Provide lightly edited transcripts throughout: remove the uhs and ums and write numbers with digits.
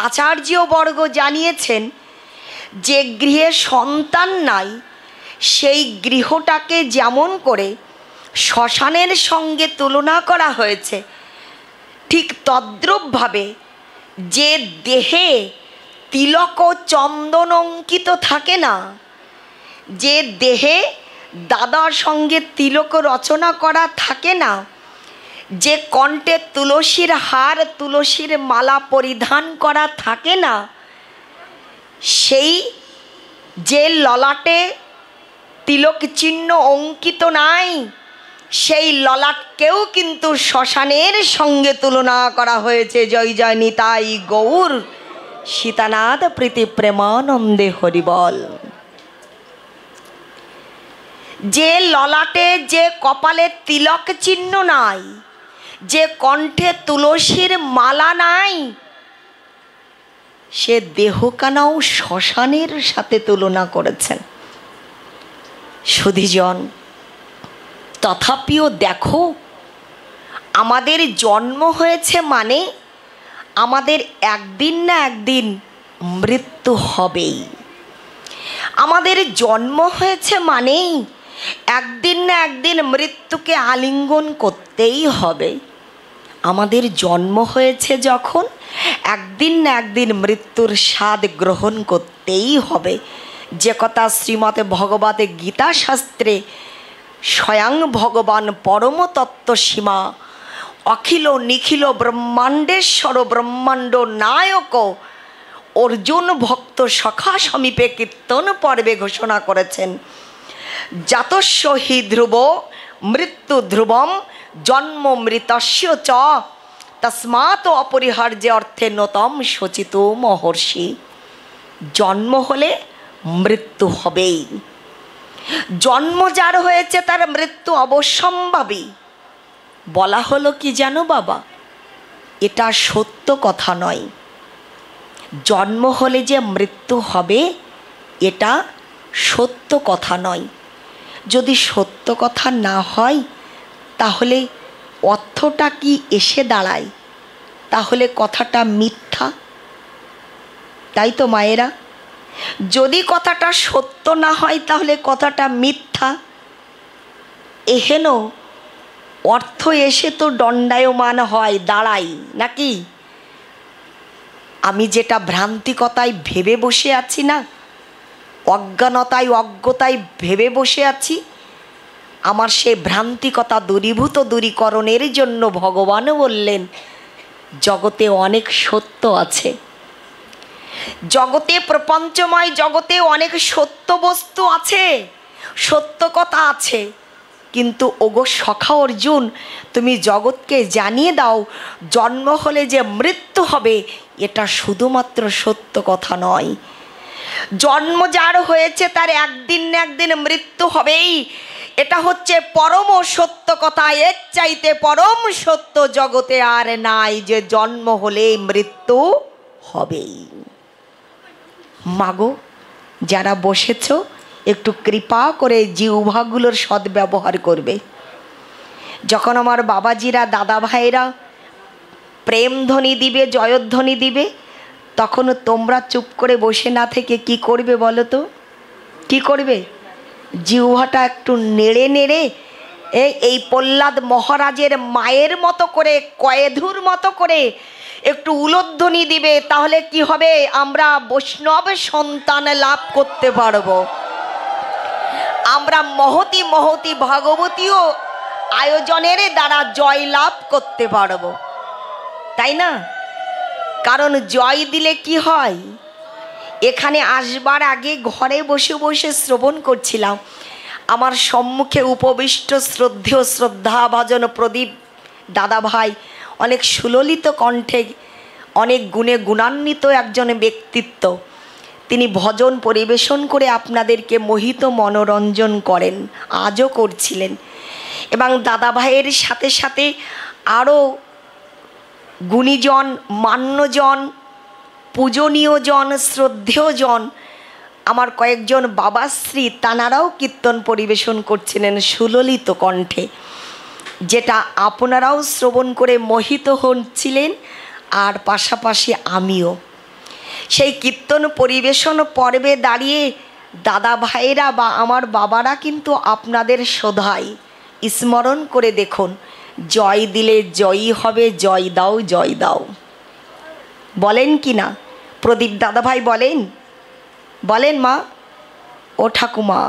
আচার্যবর্গ জানিয়েছেন যে গৃহে সন্তান নাই সেই গৃহটাকে যেমন করে শ্মশানের সঙ্গে তুলনা করা হয়েছে, ঠিক তদ্রূপভাবে যে দেহে তিলক ও চন্দন অঙ্কিত থাকে না, যে দেহে দাদার সঙ্গে তিলক রচনা করা থাকে না, যে কণ্ঠে তুলসীর হার তুলসীর মালা পরিধান করা থাকে না, সেই যে ললাটে তিলক চিহ্ন অঙ্কিত নাই, সেই ললাটকেও কিন্তু শ্মশানের সঙ্গে তুলনা করা হয়েছে। জয় জয় নিতাই গৌর সীতানাথ প্রীতি প্রেমানন্দে হরিবল। যে ললাটে যে কপালে তিলক চিহ্ন নাই, যে কণ্ঠে তুলসীর মালা নাই, সে দেহকানাও শ্মশানের সাথে তুলনা করেছেন। সুধীজন, তথাপিও দেখো, আমাদের জন্ম হয়েছে মানে আমাদের একদিন না একদিন মৃত্যু হবেই। আমাদের জন্ম হয়েছে মানেই একদিন না একদিন মৃত্যুকে আলিঙ্গন করতেই হবে। আমাদের জন্ম হয়েছে যখন, একদিন না একদিন মৃত্যুর স্বাদ গ্রহণ করতেই হবে। যে কথা শ্রীমতে ভগবতে গীতা শাস্ত্রে স্বয়ং ভগবান পরম তত্ত্ব সীমা অখিল নিখিল ব্রহ্মাণ্ডেশ্বর ব্রহ্মাণ্ড নায়ক অর্জুন ভক্ত সখা সমীপে কীর্তন পর্বে ঘোষণা করেছেন, জাতস্য হি ধ্রুব মৃত্যু ধ্রুবম জন্ম মৃতস্য চ তস্মাৎ অপরিহার্য অর্থে নতম শোচিত মহর্ষি। জন্ম হলে মৃত্যু হবেই। জন্ম যার হয়েছে তার মৃত্যু অবশ্যম্ভাবী। বলা হলো কি জানো বাবা, এটা সত্য কথা নয়। জন্ম হলে যে মৃত্যু হবে এটা সত্য কথা নয়। যদি সত্য কথা না হয় তাহলে অর্থটা কি এসে দাঁড়ায়? তাহলে কথাটা মিথ্যা, তাই তো মায়েরা? যদি কথাটা সত্য না হয় তাহলে কথাটা মিথ্যা। এহেন অর্থ এসে তো দণ্ডায়মান হয়, দাঁড়াই নাকি? আমি যেটা ভ্রান্তিকতায় ভেবে বসে আছি না, অজ্ঞানতায় অজ্ঞতায় ভেবে বসে আছি, আমার সে ভ্রান্তিকতা দূরীভূত দূরীকরণের জন্য ভগবানও বললেন জগতে অনেক সত্য আছে, জগতে প্রপঞ্চময় জগতে অনেক সত্য বস্তু আছে, সত্য কথা আছে। কিন্তু ওগো সখা অর্জুন, তুমি জগৎকে জানিয়ে দাও জন্ম হলে যে মৃত্যু হবে এটা শুধুমাত্র সত্য কথা নয়। জন্ম যার হয়েছে তার একদিন না একদিন মৃত্যু হবেই, এটা হচ্ছে পরম সত্য কথা। এর চাইতে পরম সত্য জগতে আর নাই যে জন্ম হলেই মৃত্যু হবেই। মাগো, যারা বসেছ একটু কৃপা করে জিহ্বাগুলোর সদ্ব্যবহার করবে। যখন আমার বাবাজিরা দাদা ভাইরা প্রেমধ্বনি দিবে, জয়ধ্বনি দিবে, তখন তোমরা চুপ করে বসে না থেকে কি করবে বলো তো? কি করবে? জিহ্বাটা একটু নেড়ে নেড়ে এই প্রহ্লাদ মহারাজের মায়ের মতো করে, কয়েধুর মতো করে একটু উলোধ্বনি দিবে। তাহলে কি হবে? আমরা বৈষ্ণব সন্তান লাভ করতে পারবো। আমরা মহতি মহতি ভাগবতীয় আয়োজনের দ্বারা জয় লাভ করতে পারবো, তাই না? কারণ জয় দিলে কি হয়, এখানে আসবার আগে ঘরে বসে বসে শ্রবণ করছিলাম, আমার সম্মুখে উপবিষ্ট শ্রদ্ধেয় শ্রদ্ধাভাজন প্রদীপ দাদা ভাই অনেক সুললিত কণ্ঠে, অনেক গুণে গুণান্বিত একজন ব্যক্তিত্ব। তিনি ভজন পরিবেশন করে আপনাদেরকে মোহিত মনোরঞ্জন করেন, আজও করছিলেন। এবং দাদা ভাইয়ের সাথে সাথে আরও গুণীজন, মান্যজন, পূজনীয়জন, শ্রদ্ধেয়জন আমার কয়েকজন বাবাশ্রী, তানারাও কীর্তন পরিবেশন করছিলেন সুললিত কণ্ঠে, যেটা আপনারাও শ্রবণ করে মোহিত হচ্ছিলেন, আর পাশাপাশি আমিও। সেই কীর্তন পরিবেশন পর্বে দাঁড়িয়ে দাদা ভাইরা বা আমার বাবারা কিন্তু আপনাদের শোধায়, স্মরণ করে দেখুন, জয় দিলে জয়ী হবে, জয় দাও জয় দাও, বলেন কি না? প্রদীপ দাদা ভাই বলেন, বলেন মা, ও ঠাকুমা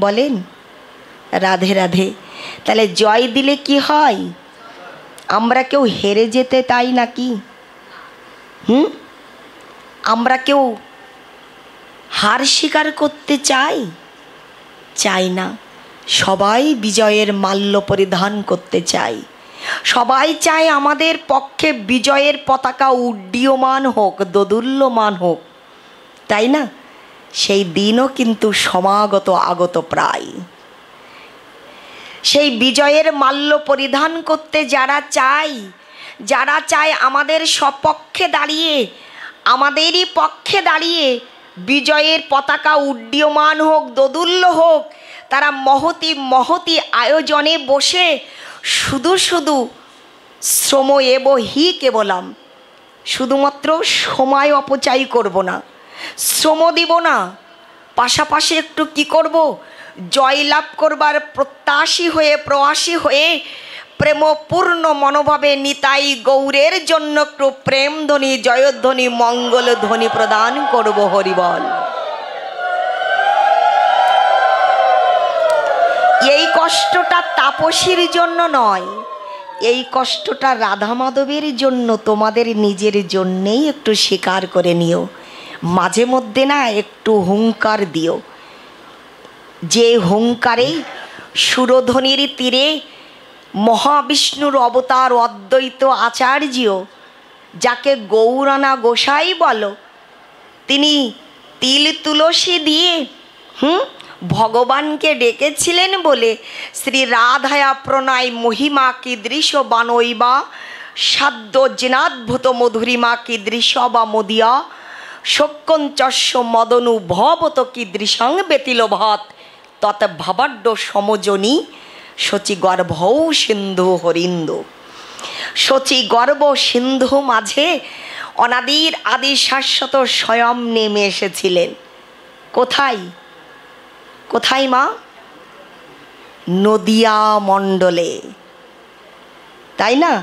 বলেন, রাধে রাধে। তাহলে জয় দিলে কি হয়? আমরা কেউ হেরে যেতে তাই নাকি? আমরা কেউ হার স্বীকার করতে চাই? চাই না। সবাই বিজয়ের মাল্য পরিধান করতে চাই। সবাই চায় আমাদের পক্ষে বিজয়ের পতাকা উড্ডীয়মান হোক, দোদুল্যমান হোক, তাই না? সেই দিনও কিন্তু সমাগত আগত প্রায়। সেই বিজয়ের মাল্য পরিধান করতে যারা চায় আমাদের সপক্ষে দাঁড়িয়ে, আমাদেরই পক্ষে দাঁড়িয়ে বিজয়ের পতাকা উড্ডীয়মান হোক, দোদুল্য হোক, তারা মহতি মহতি আয়োজনে বসে শুধু শুধু শ্রম এব হি কেবলাম, শুধুমাত্র সময় অপচয় করব না, শ্রম দিব না, পাশাপাশি একটু কি করব, জয়লাভ করবার প্রত্যাশী হয়ে, প্রয়াসী হয়ে, প্রেমপূর্ণ মনোভাবে নিতাই গৌরের জন্য একটু প্রেম ধ্বনি, জয়ধ্বনি, মঙ্গল ধ্বনি প্রদান করব। হরিবল। এই কষ্টটা তাপসীর জন্য নয়, এই কষ্টটা রাধা মাধবের জন্য, তোমাদের নিজের জন্যেই একটু স্বীকার করে নিও। মাঝে মধ্যে না একটু হুঙ্কার দিও, যে হুঙ্কারেই সুরধ্বনির তীরে মহাবিষ্ণুর অবতার অদ্বৈত আচার্য, যাকে গৌরানা গোসাই বলো, তিনি তিল তুলসী দিয়ে ভগবানকে ডেকেছিলেন বলে শ্রী রাধায়া প্রণয় মহিমা কীদৃশ বানৈবা সাধ্য জিনাদ্ভুত মধুরিমা কীদৃশ বা মদিয়া শক্কঞ্চস্য মদনু ভবত কীদৃশং বেতিল ভাত তত ভাবাড্য সমজনী শচী গর্ভৌ সিন্ধু হরিন্দু। শচী গর্ভ সিন্ধু মাঝে অনাদির আদি শাশ্বত স্বয়ং নেমে এসেছিলেন। কোথায়? কোথায় মা? নদিয়া মণ্ডলে, তাই না?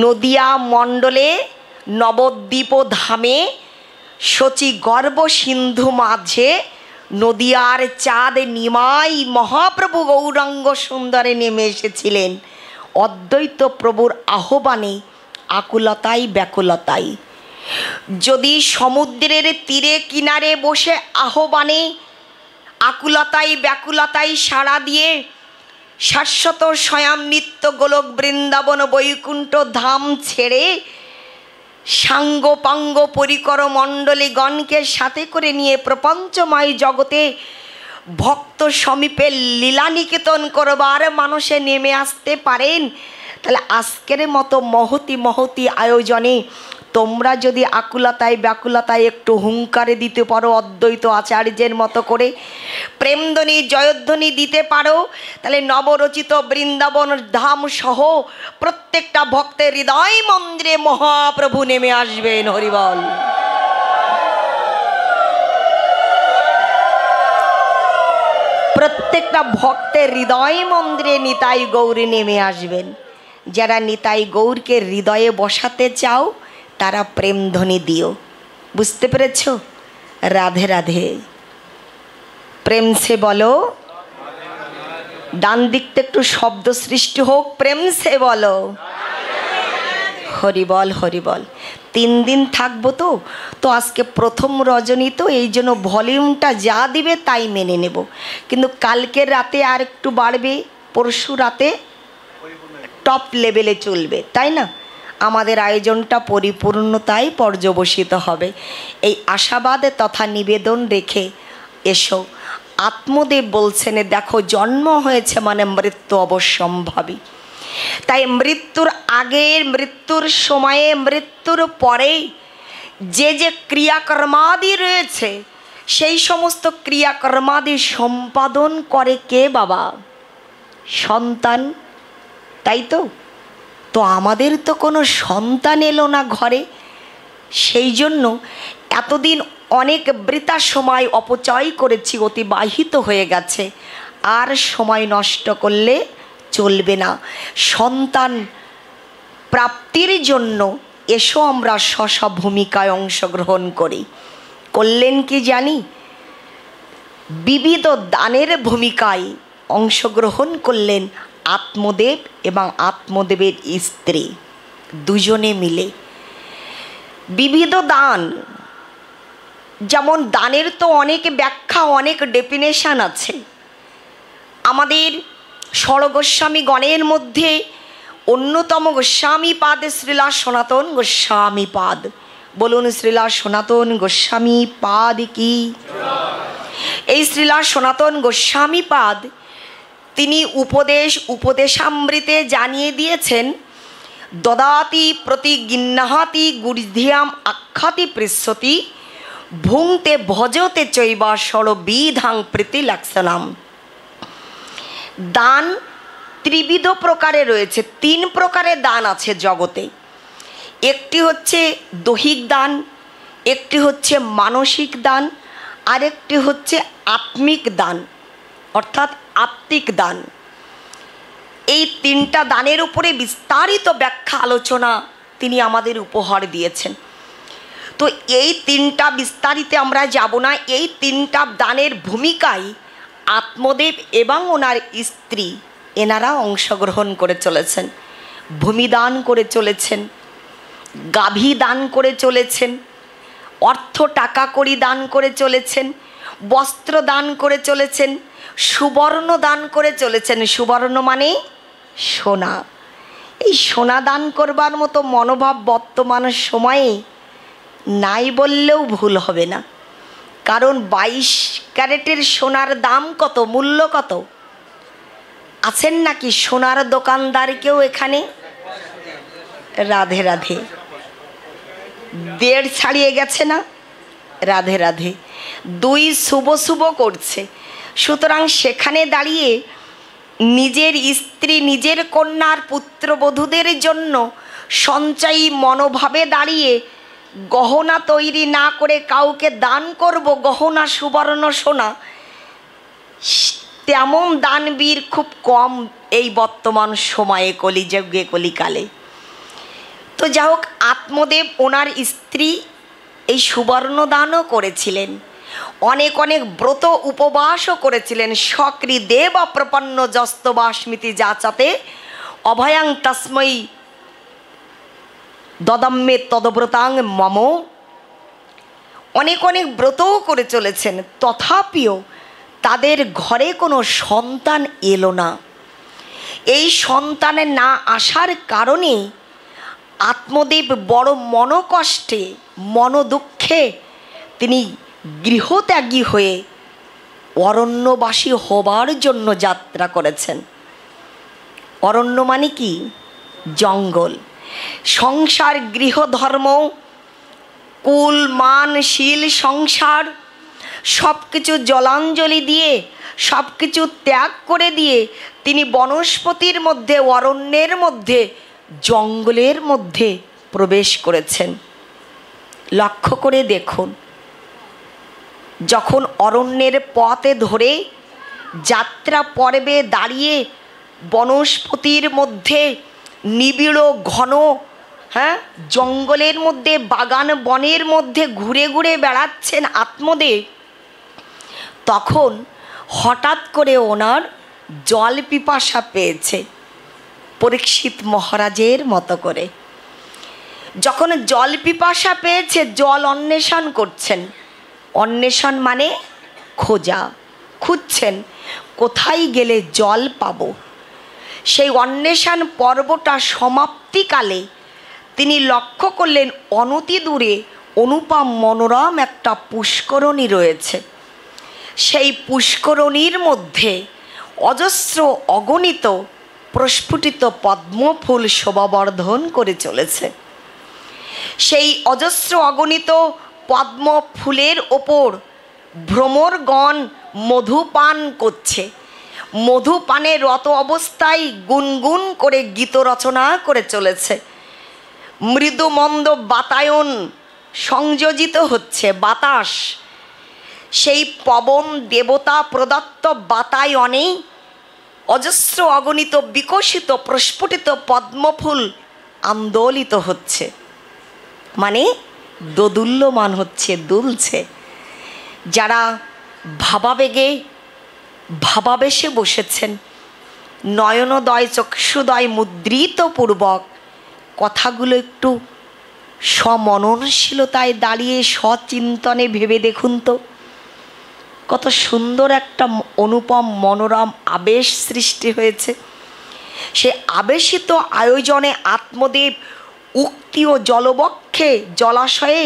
নদিয়া মণ্ডলে নবদ্বীপ ধামে শচী গর্ভ সিন্ধু মাঝে নদিয়ার চাঁদ নিমাই মহাপ্রভু গৌরাঙ্গ সুন্দরে নেমে এসেছিলেন অদ্বৈত প্রভুর আহ্বানে, আকুলতায় ব্যাকুলতায়। যদি সমুদ্রের তীরে কিনারে বসে আহ্বানে, আকুলতায় ব্যাকুলতায় সাড়া দিয়ে শাশ্বত স্বয়ং নিত্য গোলক বৃন্দাবন বৈকুণ্ঠ ধাম ছেড়ে সাঙ্গ পাঙ্গ পরিকর মণ্ডলী গণকে সাথে করে নিয়ে প্রপঞ্চময় জগতে ভক্ত সমীপে লীলা নিকেতন করবার মানুষে নেমে আসতে পারেন, তাহলে আজকের মতো মহতি মহতি আয়োজনে তোমরা যদি আকুলতায় ব্যাকুলতায় একটু হুঙ্কারে দিতে পারো, অদ্বৈত আচার্যের মতো করে প্রেমধ্বনি জয়ধ্বনি দিতে পারো, তাহলে নবরচিত বৃন্দাবন ধাম সহ প্রত্যেকটা ভক্তের হৃদয় মন্দিরে মহাপ্রভু নেমে আসবেন। হরিবল। প্রত্যেকটা ভক্তের হৃদয় মন্দিরে নিতাই গৌরী নেমে আসবেন। যারা নিতাই গৌরকে হৃদয়ে বসাতে চাও তারা প্রেমধ্বনি দিও। বুঝতে পেরেছ? রাধে রাধে। প্রেম সে বলো, ডান দিকটা একটু শব্দ সৃষ্টি হোক, প্রেম সে বলো হরিবল হরিবল। 3 দিন থাকবো তো আজকে প্রথম রজনী, তো এই জন্য ভলিউমটা যা দিবে তাই মেনে নেব, কিন্তু কালকের রাতে আর একটু বাড়বে, পরশু রাতে টপ লেভেলে চলবে, তাই না? আমাদের আয়োজনটা পরিপূর্ণতায় পর্যবসিত হবে, এই আশাবাদে তথা নিবেদন রেখে এসো। আত্মদেব বলছেন, দেখো জন্ম হয়েছে মানে মৃত্যু অবশ্যম্ভাবী, তাই মৃত্যুর আগে, মৃত্যুর সময়ে, মৃত্যুর পরে যে যে ক্রিয়াকর্মাদি রয়েছে সেই সমস্ত ক্রিয়াকর্মাদি সম্পাদন করে কে বাবা? সন্তান, তাই তো? তো আমাদের তো কোনো সন্তান এলো না ঘরে, সেই জন্য এতদিন অনেক বৃথা সময় অপচয় করেছি, অতিবাহিত হয়ে গেছে, আর সময় নষ্ট করলে চলবে না। সন্তান প্রাপ্তির জন্য এসো আমরা স্ব ভূমিকায় অংশগ্রহণ করি। করলেন কি জানি, বিবিধ দানের ভূমিকায় অংশগ্রহণ করলেন আত্মদেব এবং আত্মদেবের স্ত্রী দুজনে মিলে। বিবিধ দান, যেমন দানের তো অনেক ব্যাখ্যা, অনেক ডেফিনেশন আছে। আমাদের ষড়গোস্বামী গণের মধ্যে অন্যতম গোস্বামী পাদ শ্রীলা সনাতন গোস্বামী পাদ। বলুন শ্রীলা সনাতন গোস্বামী পাদ কি। এই শ্রীলা সনাতন গোস্বামী পাদ তিনি উপদেশামৃতে জানিয়ে দিয়েছেন, দদাতি প্রতি গিন্নাহাতি গুর্ধিয়াম আখ্যাতি পৃচ্ছতি ভুংতে ভজতে চৈবা ষড়বিধাং প্রীতি লক্ষণাম। দান ত্রিবিধ প্রকারে রয়েছে, 3 প্রকারের দান আছে জগতে। একটি হচ্ছে দৈহিক দান, একটি হচ্ছে মানসিক দান, আরেকটি হচ্ছে আত্মিক দান অর্থাৎ আত্মিক দান। এই 3টা দানের উপরে বিস্তারিত ব্যাখ্যা আলোচনা তিনি আমাদের উপহার দিয়েছেন। তো এই 3টা বিস্তারিতে আমরা যাব না। এই 3টা দানের ভূমিকায় আত্মদেব এবং ওনার স্ত্রী এনারা অংশগ্রহণ করে চলেছেন। ভূমি দান করে চলেছেন, গাভী দান করে চলেছেন, অর্থ টাকা কড়ি দান করে চলেছেন, বস্ত্র দান করে চলেছেন, সুবর্ণ দান করে চলেছেন। সুবর্ণ মানে সোনা। এই সোনা দান করবার মতো মনোভাব বর্তমান সময়ে নাই বললেও ভুল হবে না। কারণ 22 ক্যারেটের সোনার দাম কত, মূল্য কত? আছেন নাকি সোনার দোকানদার কেউ এখানে? রাধে রাধে। 1.5 ছাড়িয়ে গেছে না? রাধে রাধে। 2 শুভ করছে। সুতরাং সেখানে দাঁড়িয়ে নিজের স্ত্রী, নিজের কন্যার পুত্রবধূদের জন্য সঞ্চয়ী মনোভাবে দাঁড়িয়ে গহনা তৈরি না করে কাউকে দান করব গহনা সুবর্ণ সোনা, তেমন দানবীর খুব কম এই বর্তমান সময়ে, কলিযুগে, কলিকালে। তো যা হোক, আত্মদেব ওনার স্ত্রী এই সুবর্ণ দানও করেছিলেন, অনেক ব্রত উপবাসও করেছিলেন। সকৃ দেব প্রপন্ন যস্তবাস্মিতি যাচাতে অভয়াং তস্মৈ দদম্মে তদব্রতাং মম। অনেক ব্রতও করে চলেছেন, তথাপিও তাদের ঘরে কোনো সন্তান এলো না। এই সন্তানের না আসার কারণে আত্মদেব বড় মনোকষ্টে, মনোদুঃখে তিনি গৃহত্যাগী হয়ে অরণ্যবাসী হবার জন্য যাত্রা করেছেন। অরণ্য মানে কি? জঙ্গল। সংসার, গৃহধর্ম, কুল, মান, শীল, সংসার সব কিছু জলাঞ্জলি দিয়ে, সব কিছু ত্যাগ করে দিয়ে তিনি বনস্পতির মধ্যে, অরণ্যের মধ্যে, জঙ্গলের মধ্যে প্রবেশ করেছেন। লক্ষ্য করে দেখুন, যখন অরণ্যের পথে ধরে যাত্রা পর্বে দাঁড়িয়ে বনস্পতির মধ্যে, নিবিড় ঘন জঙ্গলের মধ্যে, বাগান বনের মধ্যে ঘুরে ঘুরে বেড়াচ্ছেন আত্মদেব, তখন হঠাৎ করে ওনার জল পিপাসা পেয়েছে, পরীক্ষিত মহারাজের মতো করে। যখন জল পিপাসা পেয়েছে, জল অন্বেষণ করছেন। অন্বেষণ মানে খোঁজা, খুঁজছেন কোথায় গেলে জল পাবো। সেই অন্বেষণ পর্বটা সমাপ্তিকালে তিনি লক্ষ্য করলেন অনতি দূরে অনুপম মনোরম একটা পুষ্করণী রয়েছে। সেই পুষ্করণীর মধ্যে অজস্র অগণিত প্রস্ফুটিত পদ্মফুল শোভাবর্ধন করে চলেছে। সেই অজস্র অগণিত পদ্ম ফুলের ওপর ভ্রমরগণ মধুপান করছে। মধুপানে রত অবস্থায় গুনগুন করে গীত রচনা করে চলেছে। মৃদু মন্দ বাতায়ন সংযোজিত হচ্ছে বাতাস, সেই পবন দেবতা প্রদত্ত বাতায়নে অজস্র অগণিত বিকশিত প্রস্ফুটিত পদ্মফুল আন্দোলিত হচ্ছে, মানে দোদুল্যমান হচ্ছে, দুলছে। যারা ভাবাবেগে ভাবাবেশে বসেছেন, নয়নোদয় চক্ষুদয় মুদ্রিত পূর্বক কথাগুলো একটু সমননশীলতায় দাঁড়িয়ে সচিন্তনে ভেবে দেখুন তো, কত সুন্দর একটা অনুপম মনোরম আবেশ সৃষ্টি হয়েছে। সে আবেশিত আয়োজনে আত্মদেব উক্তি ও জলবক্ষে জলাশয়ে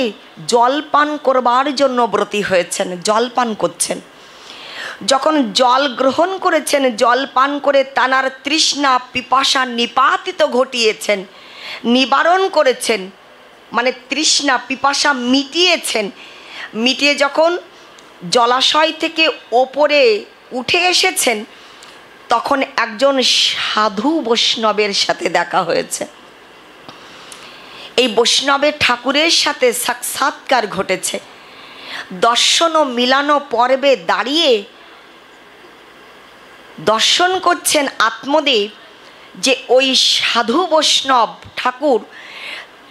জলপান করবার জন্য ব্রতী হয়েছেন, জলপান করছেন। যখন জল গ্রহণ করেছেন, জল পান করে তানার তৃষ্ণা পিপাসা নিপাতিত ঘটিয়েছেন, নিবারণ করেছেন, মানে তৃষ্ণা পিপাসা মিটিয়েছেন। মিটিয়ে যখন জলাশয় থেকে ওপরে উঠে এসেছেন, তখন একজন সাধু বৈষ্ণবের সাথে দেখা হয়েছে। এই বৈষ্ণবের ঠাকুরের সাথে সাক্ষাৎকার ঘটেছে। দর্শন ও মিলানো পর্বে দাঁড়িয়ে দর্শন করছেন আত্মদেব যে ওই সাধু বৈষ্ণব ঠাকুর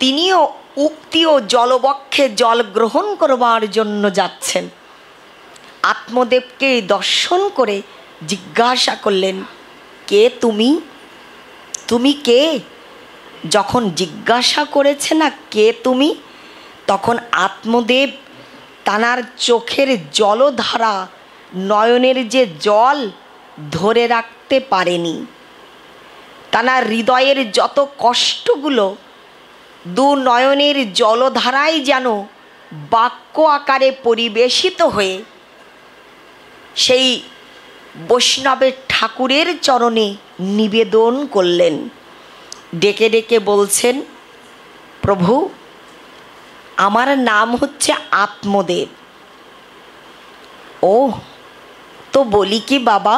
তিনিও উক্তি ও জলবক্ষে জল গ্রহণ করবার জন্য যাচ্ছেন। আত্মদেবকে দর্শন করে জিজ্ঞাসা করলেন, কে তুমি? তুমি কে? যখন জিজ্ঞাসা করেছে না কে তুমি, তখন আত্মদেব তানার চোখের জলধারা, নয়নের যে জল ধরে রাখতে পারেনি। তানার হৃদয়ের যত কষ্টগুলো দু নয়নের জলধারায় যেন বাক্য আকারে পরিবেশিত হয়ে সেই বৈষ্ণবের ঠাকুরের চরণে নিবেদন করলেন। ডেকে ডেকে বলছেন, প্রভু আমার নাম হচ্ছে আত্মদেব। ও তো বলি কি বাবা,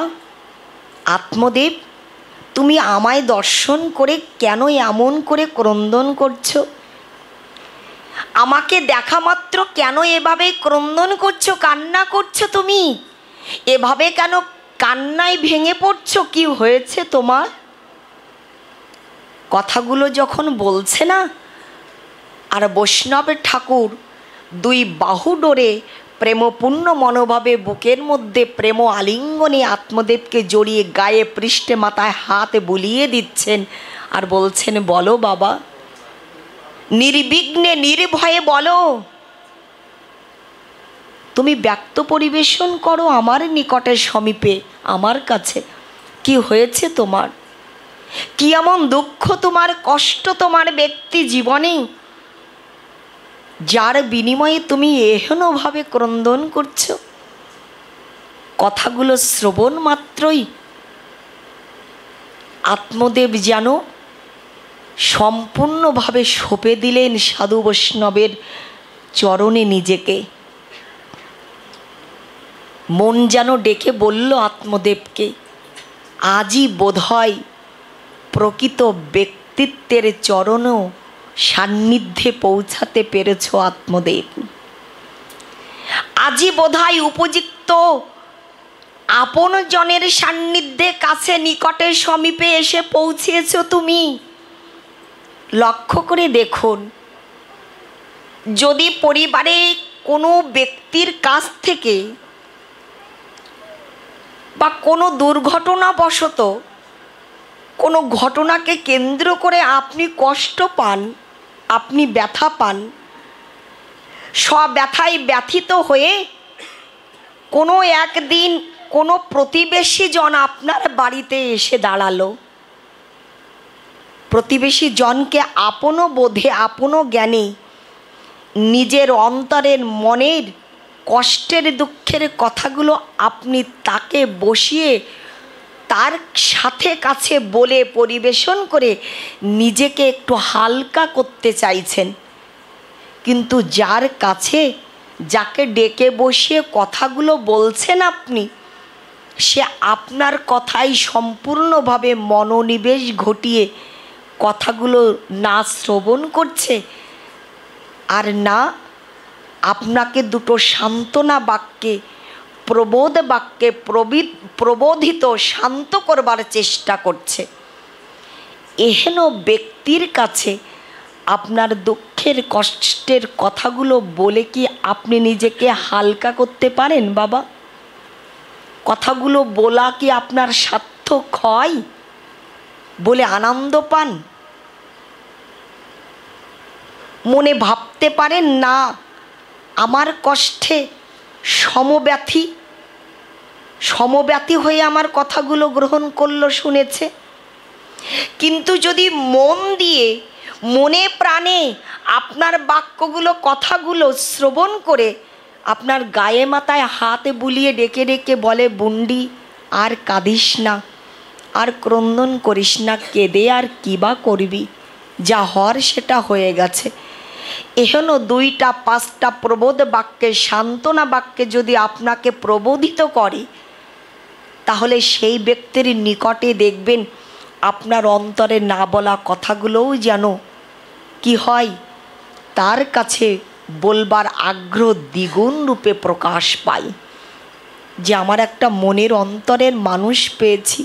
আত্মদেব তুমি আমায় দর্শন করে কেন এমন করে ক্রন্দন করছো? আমাকে দেখা মাত্র কেন এভাবে ক্রন্দন করছো, কান্না করছো? তুমি এভাবে কেন কান্নায় ভেঙে পড়ছো? কি হয়েছে তোমার? কথাগুলো যখন বলছে না, আর বৈষ্ণবের ঠাকুর দুই বাহু ডোরে প্রেমপূর্ণ মনোভাবে বুকের মধ্যে প্রেম আলিঙ্গনে আত্মদেবকে জড়িয়ে গায়ে পৃষ্ঠে মাথায় হাত বুলিয়ে দিচ্ছেন আর বলছেন, বলো বাবা, নির্বিঘ্নে নির্ভয়ে বলো, তুমি ব্যক্ত পরিবেশন করো আমার নিকটে সমীপে, আমার কাছে। কি হয়েছে তোমার? কি এমন দুঃখ তোমার, কষ্ট তোমার ব্যক্তি জীবনে, যার বিনিময়ে তুমি এহেনভাবে ক্রন্দন করছো? কথাগুলো শ্রবণ মাত্রই আত্মদেব যেন সম্পূর্ণভাবে সঁপে দিলেন সাধু বৈষ্ণবের চরণে নিজেকে। মন যেন ডেকে বলল আত্মদেবকে, আজই বোধহয় প্রকৃত ব্যক্তিত্বের চরণও সান্নিধ্যে পৌঁছাতে পেরেছ আত্মদেব। আজই বোধহয় উপযুক্ত আপন জনের সান্নিধ্যে কাছে নিকটে সমীপে এসে পৌঁছেছ তুমি। লক্ষ্য করে দেখুন, যদি পরিবারে কোনো ব্যক্তির কাছ থেকে বা কোনো দুর্ঘটনাবশত কোনো ঘটনাকে কেন্দ্র করে আপনি কষ্ট পান, আপনি ব্যথা পান, ব্যথায় ব্যথিত হয়ে কোনো একদিন কোনো প্রতিবেশী জন আপনার বাড়িতে এসে দাঁড়ালো, প্রতিবেশী জনকে আপনো বোধে আপনো জ্ঞানে নিজের অন্তরের মনের কষ্টের দুঃখের কথাগুলো আপনি তাকে বসিয়ে তার সাথে কাছে বলে পরিবেশন করে নিজেকে একটু হালকা করতে চাইছেন। কিন্তু যার কাছে যাকে ডেকে বসিয়ে কথাগুলো বলছেন আপনি, সে আপনার কথাই সম্পূর্ণভাবে মনোনিবেশ ঘটিয়ে কথাগুলো না শ্রবণ করছে আর না আপনাকে দুটো সান্ত্বনা বাক্যে, প্রবোধ বাক্যে প্রবোধিত শান্ত করবার চেষ্টা করছে। এহেন ব্যক্তির কাছে আপনার দুঃখের কষ্টের কথাগুলো বলে কি আপনি নিজেকে হালকা করতে পারেন বাবা? কথাগুলো বলা কি আপনার সার্থক হয় বলে আনন্দ পান? মনে ভাবতে পারেন না আমার কষ্টে সমব্যথী হয়ে আমার কথাগুলো গ্রহণ করলো, শুনেছে? কিন্তু যদি মন দিয়ে, মনে প্রাণে আপনার বাক্যগুলো, কথাগুলো শ্রবণ করে আপনার গায়ে মাথায় হাতে বুলিয়ে ডেকে ডেকে বলে, বুন্ডি আর কাঁদিস না, আর ক্রন্দন করিস না, কেঁদে আর কী বা করবি, যা হওয়ার সেটা হয়ে গেছে, এহেন 2টা 5টা প্রবোধ বাক্যে, সান্ত্বনা বাক্যে যদি আপনাকে প্রবোধিত করে, তাহলে সেই ব্যক্তির নিকটে দেখবেন আপনার অন্তরে না বলা কথাগুলোও যেন কি হয়, তার কাছে বলবার আগ্রহ দ্বিগুণ রূপে প্রকাশ পায়। যে আমার একটা মনের অন্তরের মানুষ পেয়েছি,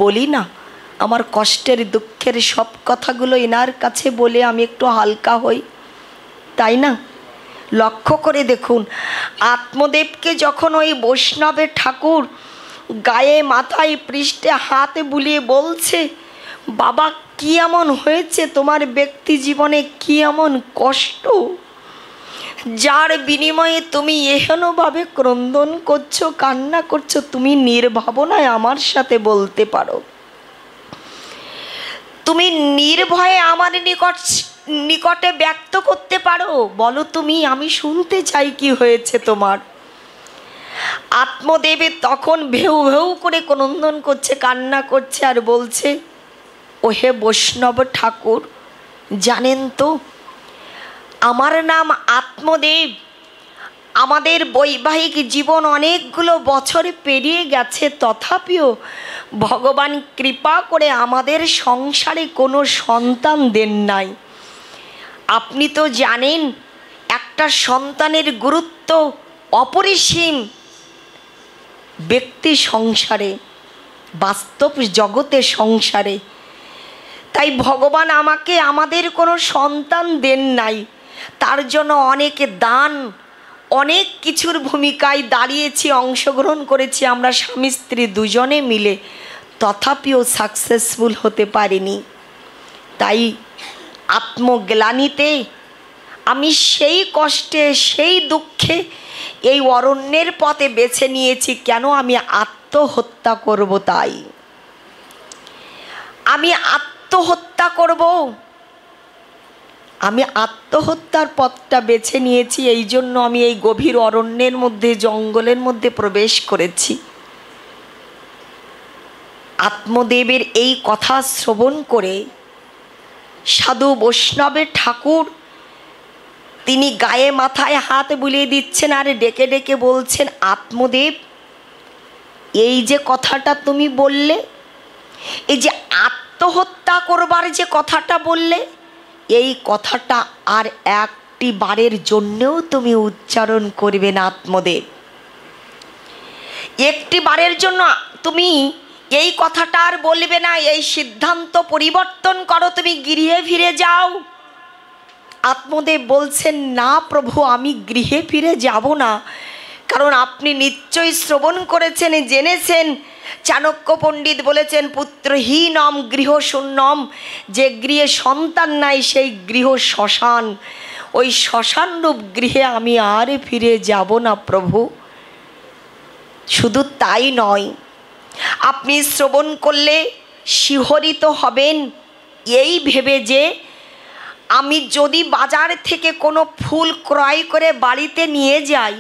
বলি না আমার কষ্টের দুঃখের সব কথাগুলো এনার কাছে বলে আমি একটু হালকা হই, তাই না? লক্ষ্য করে দেখুন, আত্মদেবকে যখন ওই বৈষ্ণবের ঠাকুর গায়ে মাথায় পৃষ্ঠে হাতে বুলিয়ে বলছে, বাবা কি এমন হয়েছে তোমার ব্যক্তি জীবনে, কি এমন কষ্ট যার বিনিময়ে তুমি এহেনভাবে ক্রন্দন করছো, কান্না করছো, তুমি নির্ভাবনায় আমার সাথে বলতে পারো, তুমি নির্ভয়ে আমার নিকটে ব্যক্ত করতে পারো, বলো তুমি, আমি শুনতে চাই কি হয়েছে তোমার। আত্মদেবে তখন ভেউ ভেউ করে ক্রন্দন করছে, কান্না করছে আর বলছে, ওহে বৈষ্ণব ঠাকুর, জানেন তো আমার নাম আত্মদেব, আমাদের বৈবাহিক জীবন অনেকগুলো বছর পেরিয়ে গেছে, তথাপিও ভগবান কৃপা করে আমাদের সংসারে কোনো সন্তান দেন নাই। আপনি তো জানেন একটা সন্তানের গুরুত্ব অপরিসীম ব্যক্তি সংসারে, বাস্তব জগতে সংসারে। তাই ভগবান আমাদের কোনো সন্তান দেন নাই, তার জন্য অনেক দান, অনেক কিছুর ভূমিকায় দাঁড়িয়েছি, অংশগ্রহণ করেছি আমরা স্বামী স্ত্রী দুজনে মিলে, তথাপিও সাকসেসফুল হতে পারিনি। তাই আত্মগ্লানিতে আমি সেই কষ্টে, সেই দুঃখে এই অরণ্যের পথে বেছে নিয়েছি। কেন? আমি আত্মহত্যা করব, তাই আমি আত্মহত্যা করব, আমি আত্মহত্যার পথটা বেছে নিয়েছি। এই জন্য আমি এই গভীর অরণ্যের মধ্যে, জঙ্গলের মধ্যে প্রবেশ করেছি। আত্মদেবের এই কথা শ্রবণ করে সাধু বৈষ্ণবের ঠাকুর তিনি গায়ে মাথায় হাত বুলিয়ে দিচ্ছেন আর ডেকে ডেকে বলছেন, আত্মদেব, এই যে কথাটা তুমি বললে, এই যে আত্মহত্যা করবার যে কথাটা বললে, এই কথাটা আর একটি বারের জন্যও তুমি উচ্চারণ করবে না আত্মদেব। একটি বারের জন্য তুমি এই কথাটা আর বলবে না, এই সিদ্ধান্ত পরিবর্তন করো, তুমি গৃহে ফিরে যাও। আত্মদেব বলছেন, না প্রভু, আমি গৃহে ফিরে যাব না, কারণ আপনি নিশ্চয়ই শ্রবণ করেছেন, জেনেছেন, চাণক্য পণ্ডিত বলেছেন, পুত্রহীনম গৃহশূন্যম, যে গৃহে সন্তান নাই সেই গৃহ শ্মশান, ওই শ্মশানরূপ গৃহে আমি আর ফিরে যাব না প্রভু। শুধু তাই নয়, আপনি শ্রবণ করলে শিহরিত হবেন এই ভেবে যে আমি যদি বাজার থেকে কোনো ফুল ক্রয় করে বাড়িতে নিয়ে যাই,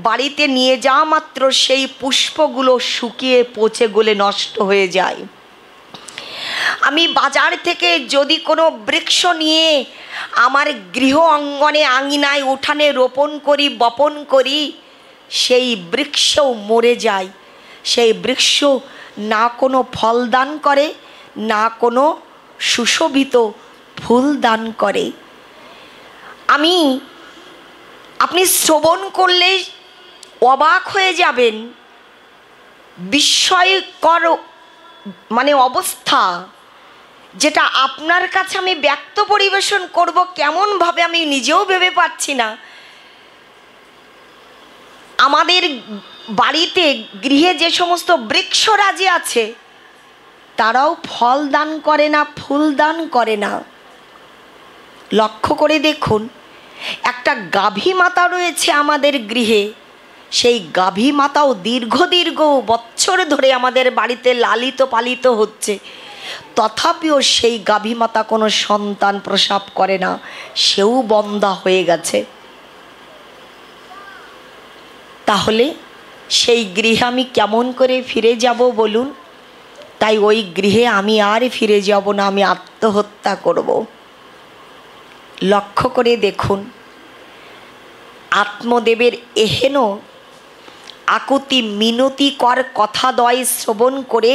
বাড়িতে নিয়ে যাওয়া মাত্র সেই পুষ্পগুলো শুকিয়ে পচে গলে নষ্ট হয়ে যায়। আমি বাজার থেকে যদি কোনো বৃক্ষ নিয়ে আমার গৃহ অঙ্গনে, আঙিনায়, উঠানে রোপণ করি, বপন করি, সেই বৃক্ষও মরে যায়। সেই বৃক্ষ না কোনো ফল দান করে, না কোনো সুশোভিত ফুল দান করে। আমি আপনি শ্রবণ করলে অবাক হয়ে যাবেন, বিস্ময়কর অবস্থা, যেটা আপনার কাছে আমি ব্যক্ত পরিবেশন করব কেমনভাবে আমি নিজেও ভেবে পাচ্ছি না। আমাদের বাড়িতে গৃহে যে সমস্ত বৃক্ষরাজি আছে তারাও ফল দান করে না, ফুল দান করে না। লক্ষ্য করে দেখুন, একটা গাভী মাতা রয়েছে আমাদের গৃহে, সেই গাভী মাতাও দীর্ঘ বছর ধরে আমাদের বাড়িতে লালিত পালিত হচ্ছে, তথাপিও সেই গাভী মাতা কোনো সন্তান প্রসব করে না, সেও বন্ধা হয়ে গেছে। তাহলে সেই গৃহে আমি কেমন করে ফিরে যাব বলুন? তাই ওই গৃহে আমি আর ফিরে যাব না, আমি আত্মহত্যা করব। লক্ষ্য করে দেখুন, আত্মদেবের এহেন আকুতি মিনতিকর কথাদ্বয় শ্রবণ করে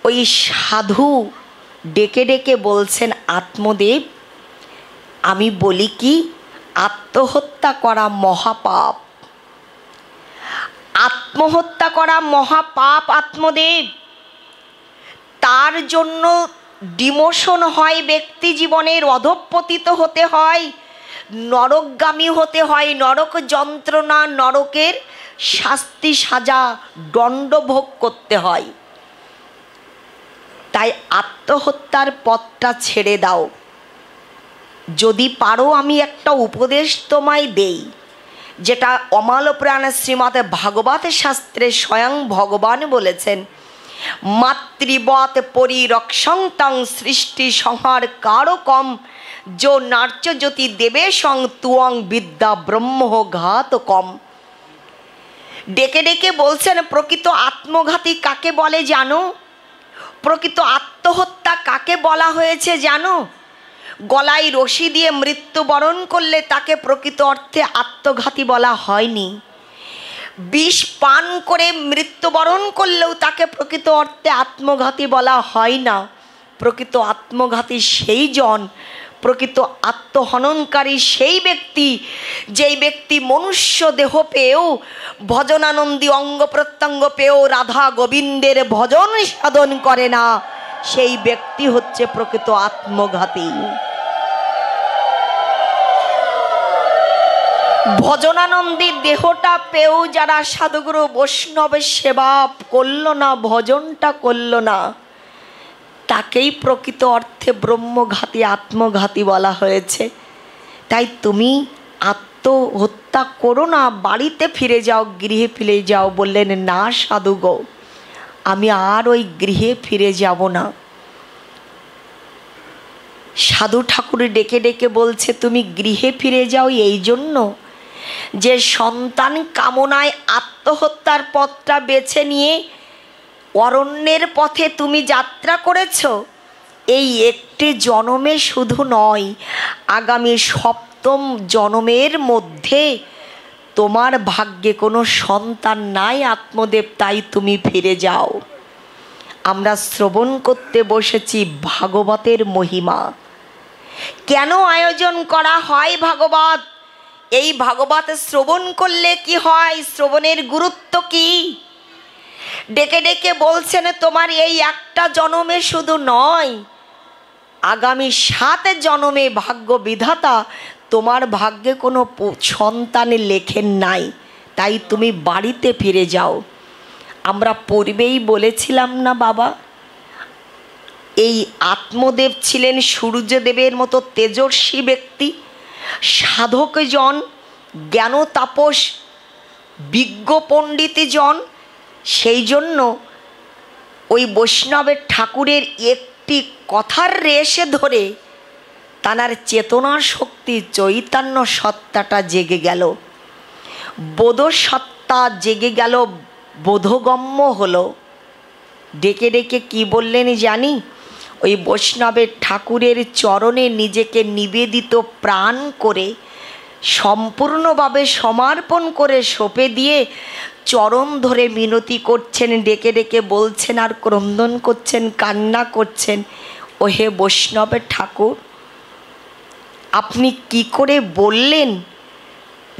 ওই সাধু ডেকে ডেকে বলছেন, আত্মদেব, আমি বলি কি, আত্মহত্যা করা মহাপাপ, আত্মহত্যা করা মহাপাপ আত্মদেব। তার জন্য ডিমোশন হয়, ব্যক্তি জীবনের অধঃপতিত হতে হয়, নরকগামী হতে হয়, নরক যন্ত্রণা, নরকের শাস্তি সাজা দণ্ড ভোগ করতে হয়। তাই আত্মহত্যার পথটা ছেড়ে দাও। যদি পারো আমি একটা উপদেশ তোমায় দেই, যেটা অমাল প্রাণ শ্রীমতে ভাগবত শাস্ত্রে স্বয়ং ভগবান বলেছেন, মাতৃবৎ পরিরক্ষং সৃষ্টি সংহার কারকম যো নার্য জ্যোতি দেবে সং তুয়ং বিদ্যা ব্রহ্ম ঘাতকম। ডেকে ডেকে বলছেন, প্রকৃত আত্মঘাতী কাকে বলে জানো? প্রকৃত আত্মহত্যা কাকে বলা হয়েছে জানো? গলায় রশি দিয়ে মৃত্যুবরণ করলে তাকে প্রকৃত অর্থে আত্মঘাতী বলা হয়নি। বিষ পান করে মৃত্যুবরণ করলেও তাকে প্রকৃত অর্থে আত্মঘাতী বলা হয় না। প্রকৃত আত্মঘাতী সেই জন, প্রকৃত আত্মহননকারী সেই ব্যক্তি, যেই ব্যক্তি মনুষ্য দেহ পেয়েও, ভজনানন্দী অঙ্গ প্রত্যঙ্গ পেয়েও রাধা গোবিন্দের ভজন সাধন করে না, সেই ব্যক্তি হচ্ছে প্রকৃত আত্মঘাতী। ভজনানন্দীর দেহটা পেয়েও যারা সাধুগুরু বৈষ্ণবের সেবা করল না, ভজনটা করল না, তাকেই প্রকৃত অর্থে ব্রহ্মঘাতী, আত্মঘাতী বলা হয়েছে। তাই তুমি আত্মহত্যা করো না, বাড়িতে ফিরে যাও, গৃহে ফিরে যাও। বললেন, না সাধু গো, আমি আর ওই গৃহে ফিরে যাব না। সাধু ঠাকুর ডেকে ডেকে বলছে, তুমি গৃহে ফিরে যাও এই জন্য যে সন্তান কামনায় আত্মহত্যার পথটা বেছে নিয়ে অরণ্যের পথে তুমি যাত্রা করেছ। এই একটি জনমে শুধু নয়, আগামী 7ম জনমের মধ্যে তোমার ভাগ্যে কোনো সন্তান নাই আত্মদেব, তাই তুমি ফিরে যাও। আমরা শ্রবণ করতে বসেছি ভাগবতের মহিমা। কেন আয়োজন করা হয় ভাগবত? এই ভাগবত শ্রবণ করলে কি হয়, শ্রবণের গুরুত্ব কি? ডেকে ডেকে বলছেন, তোমার এই একটা জনমে শুধু নয়, আগামী 7 জনমে ভাগ্য বিধাতা তোমার ভাগ্যে কোনো সন্তান লেখেন নাই, তাই তুমি বাড়িতে ফিরে যাও। আমরা পূর্বেই বলেছিলাম না বাবা, এই আত্মদেব ছিলেন সূর্যদেবের মতো তেজস্বী ব্যক্তি, সাধকজন, জ্ঞান তাপস, বিজ্ঞ পণ্ডিতজন। সেই জন্য ওই বৈষ্ণবের ঠাকুরের একটি কথার রেশে ধরে তার চেতনা শক্তি, চৈতন্য সত্তাটা জেগে গেল, বোধ সত্তা জেগে গেল, বোধগম্য হলো। ডেকে ডেকে কি বললেন জানি? ওই বৈষ্ণবের ঠাকুরের চরণে নিজেকে নিবেদিত প্রাণ করে, সম্পূর্ণভাবে সমর্পণ করে সঁপে দিয়ে চরণ ধরে মিনতি করছেন, ডেকে ডেকে বলছেন আর ক্রন্দন করছেন, কান্না করছেন, ও হে বৈষ্ণবের ঠাকুর, আপনি কি করে বললেন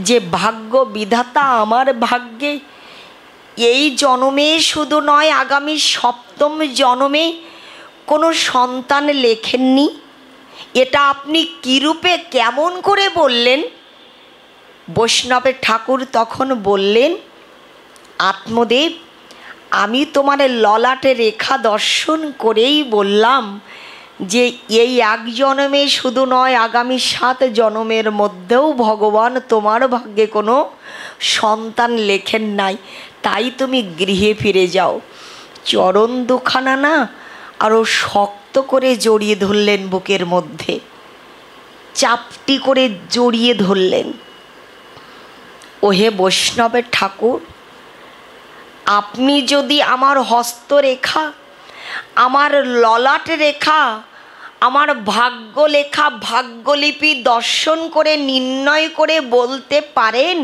যে ভাগ্য বিধাতা আমার ভাগ্যে এই জন্মে শুধু নয় আগামী সপ্তম জন্মে কোনো সন্তান লেখেননি, এটা আপনি কীরূপে কেমন করে বললেন? বৈষ্ণবের ঠাকুর তখন বললেন, আত্মদেব, আমি তোমার ললাটে রেখা দর্শন করেই বললাম যে এই এক জন্মে শুধু নয় আগামী 7 জন্মের মধ্যেও ভগবান তোমার ভাগ্যে কোনো সন্তান লেখেন নাই, তাই তুমি গৃহে ফিরে যাও। চরণ দুখানা না আরও শক্ত করে জড়িয়ে ধরলেন, বুকের মধ্যে চাপটি করে জড়িয়ে ধরলেন। ওহে বৈষ্ণবের ঠাকুর, আপনি যদি আমার হস্তরেখা, আমার ললাট রেখা, আমার ভাগ্য লেখা ভাগ্যলিপি দর্শন করে নির্ণয় করে বলতে পারেন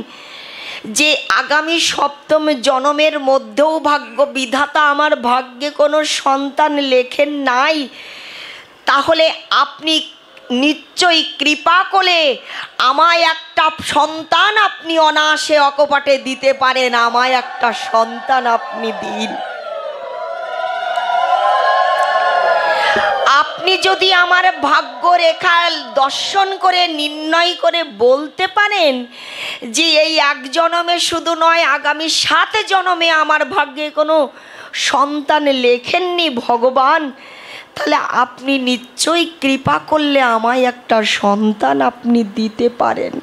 যে আগামী সপ্তম জন্মের মধ্যেও ভাগ্য বিধাতা আমার ভাগ্যে কোনো সন্তান লেখেন নাই, তাহলে আপনি নিশ্চয়ই কৃপা করে আমায় একটা সন্তান আপনি অনায়াসে অকপটে দিতে পারেন, আমায় একটা সন্তান আপনি দিন। আপনি যদি আমার ভাগ্য রেখা দর্শন করে নির্ণয় করে বলতে পারেন যে এই এক জন্মে শুধু নয় আগামী 7 জন্মে আমার ভাগ্যে কোনো সন্তান লেখেননি ভগবান, তাহলে আপনি নিশ্চয়ই কৃপা করলে আমায় একটা সন্তান আপনি দিতে পারেন।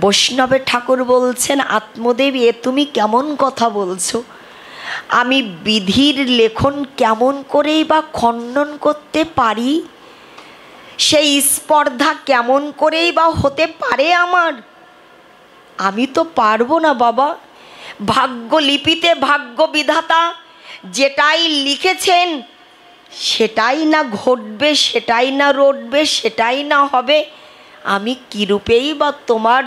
বৈষ্ণবের ঠাকুর বলছেন, আত্মদেব, এ তুমি কেমন কথা বলছো? আমি বিধির লেখন কেমন করেই বা খণ্ডন করতে পারি? সেই স্পর্ধা কেমন করেই বা হতে পারে আমার? আমি তো পারবো না বাবা। ভাগ্যলিপিতে ভাগ্য বিধাতা যেটাই লিখেছেন সেটাই না ঘটবে, সেটাই না রটবে, সেটাই না হবে। আমি কীরূপেই বা তোমার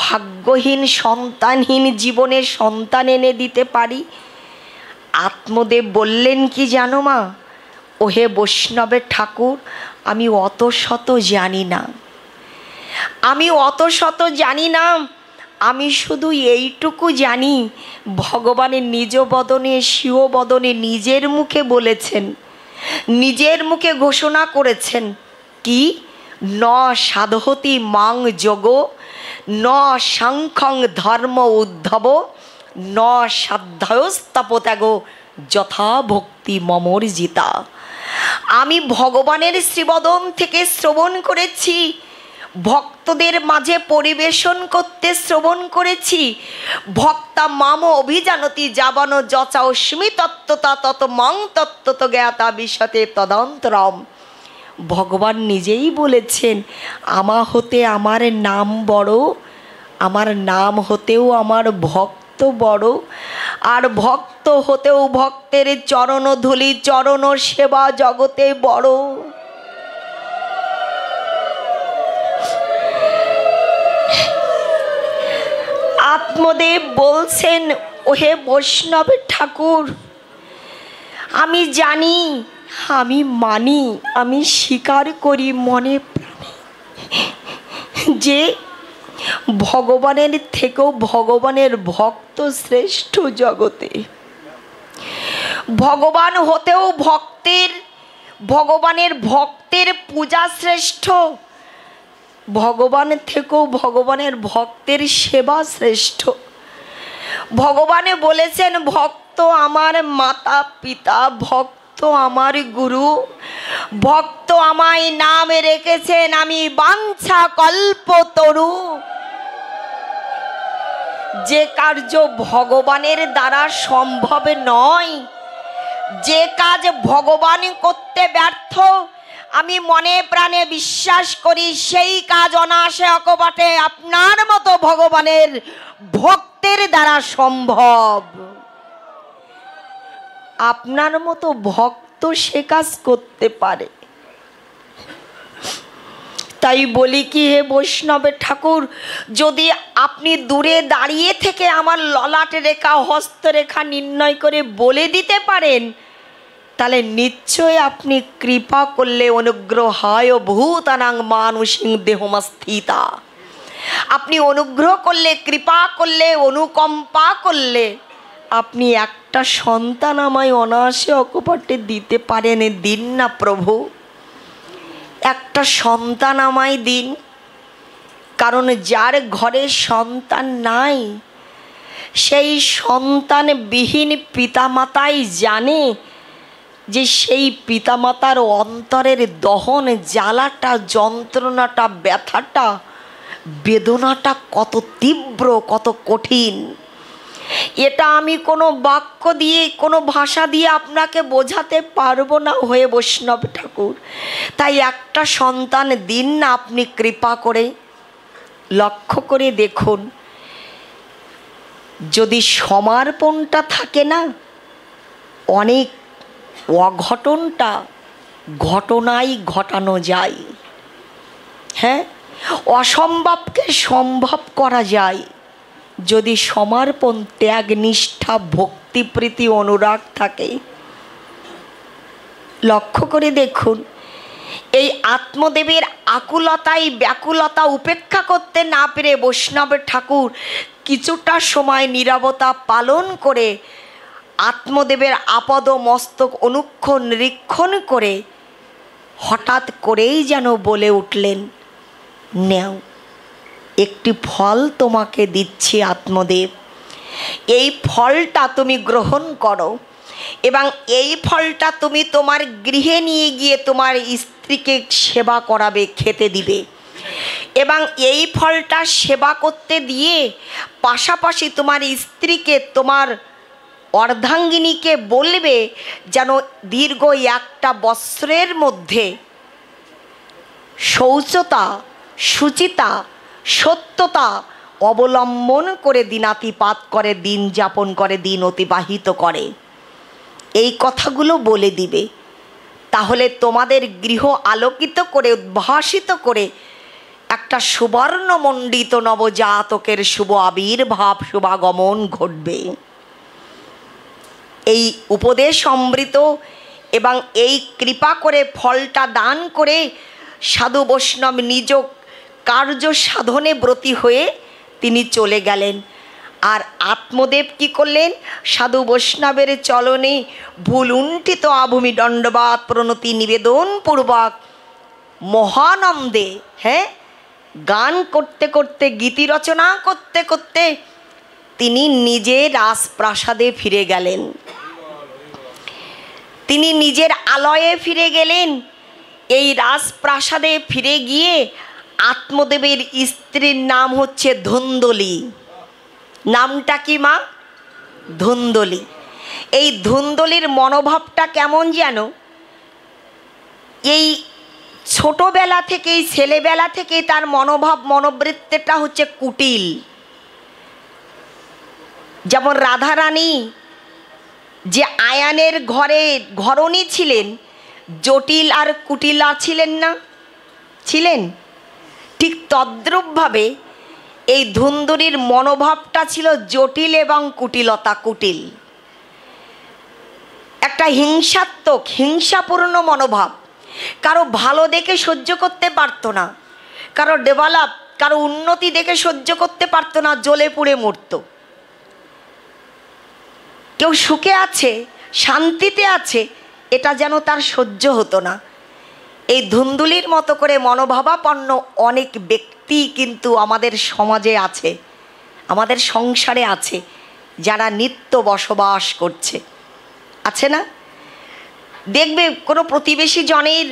ভাগ্যহীন সন্তানহীন জীবনে সন্তান এনে দিতে পারি? আত্মদেব বললেন কি জানো মা, ওহে বৈষ্ণবের ঠাকুর, আমি অত শত জানি না, আমি অত শত জানি না। আমি শুধু এইটুকু জানি, ভগবানের নিজ বদনে স্বীয় বদনে নিজের মুখে বলেছেন, নিজের মুখে ঘোষণা করেছেন কি, ন সাধহতি মাং যোগ, ন সাংখ্যং ধর্ম উদ্ধব, ন সাধ্যায়স্তপত্যাগ যথা ভক্তি মমর্জিতা। আমি ভগবানের শ্রীবদন থেকে শ্রবণ করেছি, ভক্তদের মাঝে পরিবেশন করতে শ্রবণ করেছি, ভক্তা মাম অভিজানতি যাবানো যচা অস্মি তত্ত্বতা তত মং তত্ত্বত জ্ঞাতা বিশতে তদন্তরম। ভগবান নিজেই বলেছেন, আমা হতে আমার নাম বড়, আমার নাম হতেও আমার ভক্ত বড়, আর ভক্ত হতেও ভক্তের চরণ ধুলি চরণ সেবা জগতে বড়। আত্মদেব বলছেন, ওহে বৈষ্ণবের ঠাকুর, আমি জানি, আমি মানি, আমি স্বীকার করি মনে প্রাণে যে ভগবানের থেকেও ভগবানের ভক্ত শ্রেষ্ঠ জগতে। ভগবান হতেও ভগবানের ভক্তের পূজা শ্রেষ্ঠ, ভগবান থেকেও ভগবানের ভক্তের সেবা শ্রেষ্ঠ। ভগবানে বলেছেন, ভক্ত আমার মাতা পিতা, ভক্ত আমার গুরু, ভক্ত আমায় নাম রেখেছেন আমি বাঞ্ছা কল্পতরু। যে কার্য ভগবানের দ্বারা সম্ভব নয়, যে কাজ ভগবান করতে ব্যর্থ, আমি মনে প্রাণে বিশ্বাস করি সেই কাজ অনায়াসে অকপটে আপনার মতো ভগবানের ভক্তের দ্বারা সম্ভব। আপনার মতো ভক্ত সে কাজ করতে পারে। তাই বলি কি, হে বৈষ্ণবের ঠাকুর, যদি আপনি দূরে দাঁড়িয়ে থেকে আমার ললাট রেখা হস্তরেখা নির্ণয় করে বলে দিতে পারেন, তাহলে নিশ্চয় আপনি কৃপা করলে অনুগ্রহায় ভূতানাং মানুষিং দেহমাস্থিতা, আপনি অনুগ্রহ করলে, কৃপা করলে, অনুকম্পা করলে আপনি একটা সন্তান আমায় অনায়াসে অকপটে দিতে পারেন। দিন না প্রভু, একটা সন্তান আমায় দিন। কারণ যার ঘরে সন্তান নাই, সেই সন্তানবিহীন পিতামাতাই জানে যে সেই পিতামাতার অন্তরের দহন জ্বালাটা, যন্ত্রণাটা, ব্যথাটা, বেদনাটা কত তীব্র, কত কঠিন। এটা আমি কোনো বাক্য দিয়ে, কোনো ভাষা দিয়ে আপনাকে বোঝাতে পারবো না হয়ে বৈষ্ণব ঠাকুর। তাই একটা সন্তান দিন না আপনি কৃপা করে। লক্ষ্য করে দেখুন, যদি সমর্পণটা থাকে না, অনেক অঘটনটা ঘটনাই ঘটানো যায়। হ্যাঁ, অসম্ভবকে সম্ভব করা যায় যদি সমর্পণ, ত্যাগ, নিষ্ঠা, ভক্তিপ্রীতি, অনুরাগ থাকে। লক্ষ্য করে দেখুন, এই আত্মদেবের আকুলতায়, ব্যাকুলতা উপেক্ষা করতে না পেরে বৈষ্ণব ঠাকুর কিছুটা সময় নীরবতা পালন করে আত্মদেবের আপদ মস্তক অনুক্ষণ নিরীক্ষণ করে হঠাৎ করেই যেন বলে উঠলেন, নেও, একটি ফল তোমাকে দিচ্ছি আত্মদেব, এই ফলটা তুমি গ্রহণ করো এবং এই ফলটা তুমি তোমার গৃহে নিয়ে গিয়ে তোমার স্ত্রীকে সেবা করাবে, খেতে দিবে এবং এই ফলটা সেবা করতে দিয়ে পাশাপাশি তোমার স্ত্রীকে, তোমার অর্ধাঙ্গিনীকে বলবে যেন দীর্ঘ 1 বৎসরের মধ্যে শৌচতা, শুচিতা, সত্যতা অবলম্বন করে দিনাতিপাত করে, দিন যাপন করে, দিন অতিবাহিত করে। এই কথাগুলো বলে দিবে। তাহলে তোমাদের গৃহ আলোকিত করে, উদ্ভাসিত করে একটা সুবর্ণমণ্ডিত নবজাতকের শুভ আবির্ভাব, শুভাগমন ঘটবে। এই উপদেশ অমৃত এবং এই কৃপা করে ফলটা দান করে সাধু বৈষ্ণব নিজ কার্য সাধনে ব্রতী হয়ে তিনি চলে গেলেন। আর আত্মদেব কি করলেন? সাধু বৈষ্ণবের চলনে ভুলুণ্ঠিত আভূমি দণ্ডবাদ প্রণতি নিবেদন পূর্বক মহানন্দে, হ্যাঁ, গান করতে করতে, গীতি রচনা করতে করতে তিনি নিজে রাজপ্রাসাদে ফিরে গেলেন। তিনি নিজের আলয়ে ফিরে গেলেন। এই রাজপ্রাসাদে ফিরে গিয়ে আত্মদেবের স্ত্রীর নাম হচ্ছে ধুন্দলি। নামটা কি মা? ধুন্দলি। এই ধুন্দলির মনোভাবটা কেমন যেন, এই ছোটবেলা থেকেই, ছেলেবেলা থেকেই তার মনোভাব, মনোবৃত্তিটা হচ্ছে কুটিল। যেমন রাধারানী যে আয়ানের ঘরে ঘরণী ছিলেন, জটিল আর কুটিলা ছিলেন না? ছিলেন। ঠিক তদ্রূপভাবে এই ধুন্দুরির মনোভাবটা ছিল জটিল এবং কুটিলতা, কুটিল, একটা হিংসাত্মক, হিংসাপূর্ণ মনোভাব। কারো ভালো দেখে সহ্য করতে পারতো না, কারো ডেভেলপ, কারো উন্নতি দেখে সহ্য করতে পারতো না, জ্বলে পুড়ে মরতো। কেউ সুখে আছে, শান্তিতে আছে, এটা যেন তার সহ্য হতো না। এই ধুন্দুলির মতো করে মনোভাবাপন্ন অনেক ব্যক্তি কিন্তু আমাদের সমাজে আছে, আমাদের সংসারে আছে, যারা নিত্য বসবাস করছে, আছে না? দেখবে কোনো প্রতিবেশী জনের,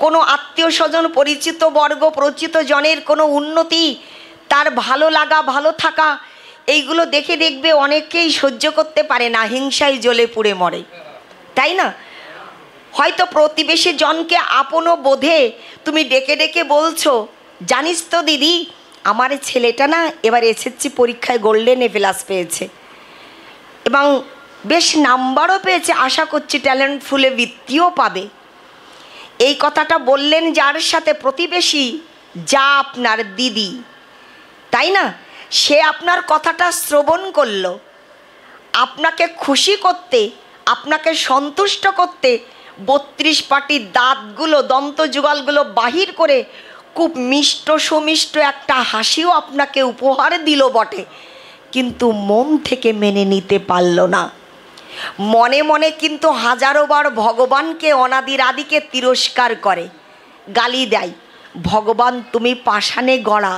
কোনো আত্মীয় স্বজন, পরিচিত বর্গ, পরিচিত জনের কোনো উন্নতি, তার ভালো লাগা, ভালো থাকা, এইগুলো দেখে দেখবে অনেকেই সহ্য করতে পারে না, হিংসায় জ্বলে পুড়ে মরে, তাই না? হয়তো প্রতিবেশী জনকে আপন বোধে তুমি ডেকে ডেকে বলছো, জানিস তো দিদি, আমার ছেলেটা না এবার এসএসসি পরীক্ষায় গোল্ডেন এ প্লাস পেয়েছে এবং বেশ নাম্বারও পেয়েছে, আশা করছি ট্যালেন্টফুলে বৃত্তিও পাবে। এই কথাটা বললেন যার সাথে, প্রতিবেশী, যা আপনার দিদি, তাই না? সে আপনার কথাটা শ্রবণ করলো। আপনাকে খুশি করতে, আপনাকে সন্তুষ্ট করতে 32 পাটির দাঁতগুলো, দন্তযুগলগুলো বাহির করে খুব মিষ্ট সুমিষ্ট একটা হাসিও আপনাকে উপহার দিল বটে, কিন্তু মন থেকে মেনে নিতে পারল না। মনে মনে কিন্তু হাজারো বার ভগবানকে অনাদির আদিকে তিরস্কার করে, গালি দেয়। ভগবান তুমি পাষাণে গড়া,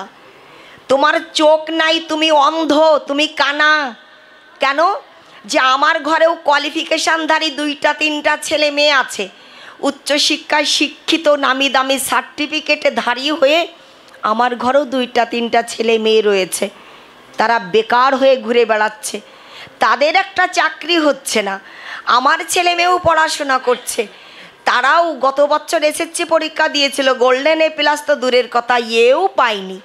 তোমার চোখ নাই, তুমি অন্ধ, তুমি কানা। কেন? যে আমার ঘরেও কোয়ালিফিকেশানধারী 2-3টা ছেলে মেয়ে আছে, উচ্চশিক্ষায় শিক্ষিত, নামি দামি সার্টিফিকেটে ধারী হয়ে আমার ঘরেও 2-3টা ছেলে মেয়ে রয়েছে, তারা বেকার হয়ে ঘুরে বেড়াচ্ছে, তাদের একটা চাকরি হচ্ছে না। আমার ছেলে মেয়েও পড়াশোনা করছে, তারাও গত বছর এসএসসি পরীক্ষা দিয়েছিল, গোল্ডেন এ প্লাস তো দূরের কথা, এও পায়নি।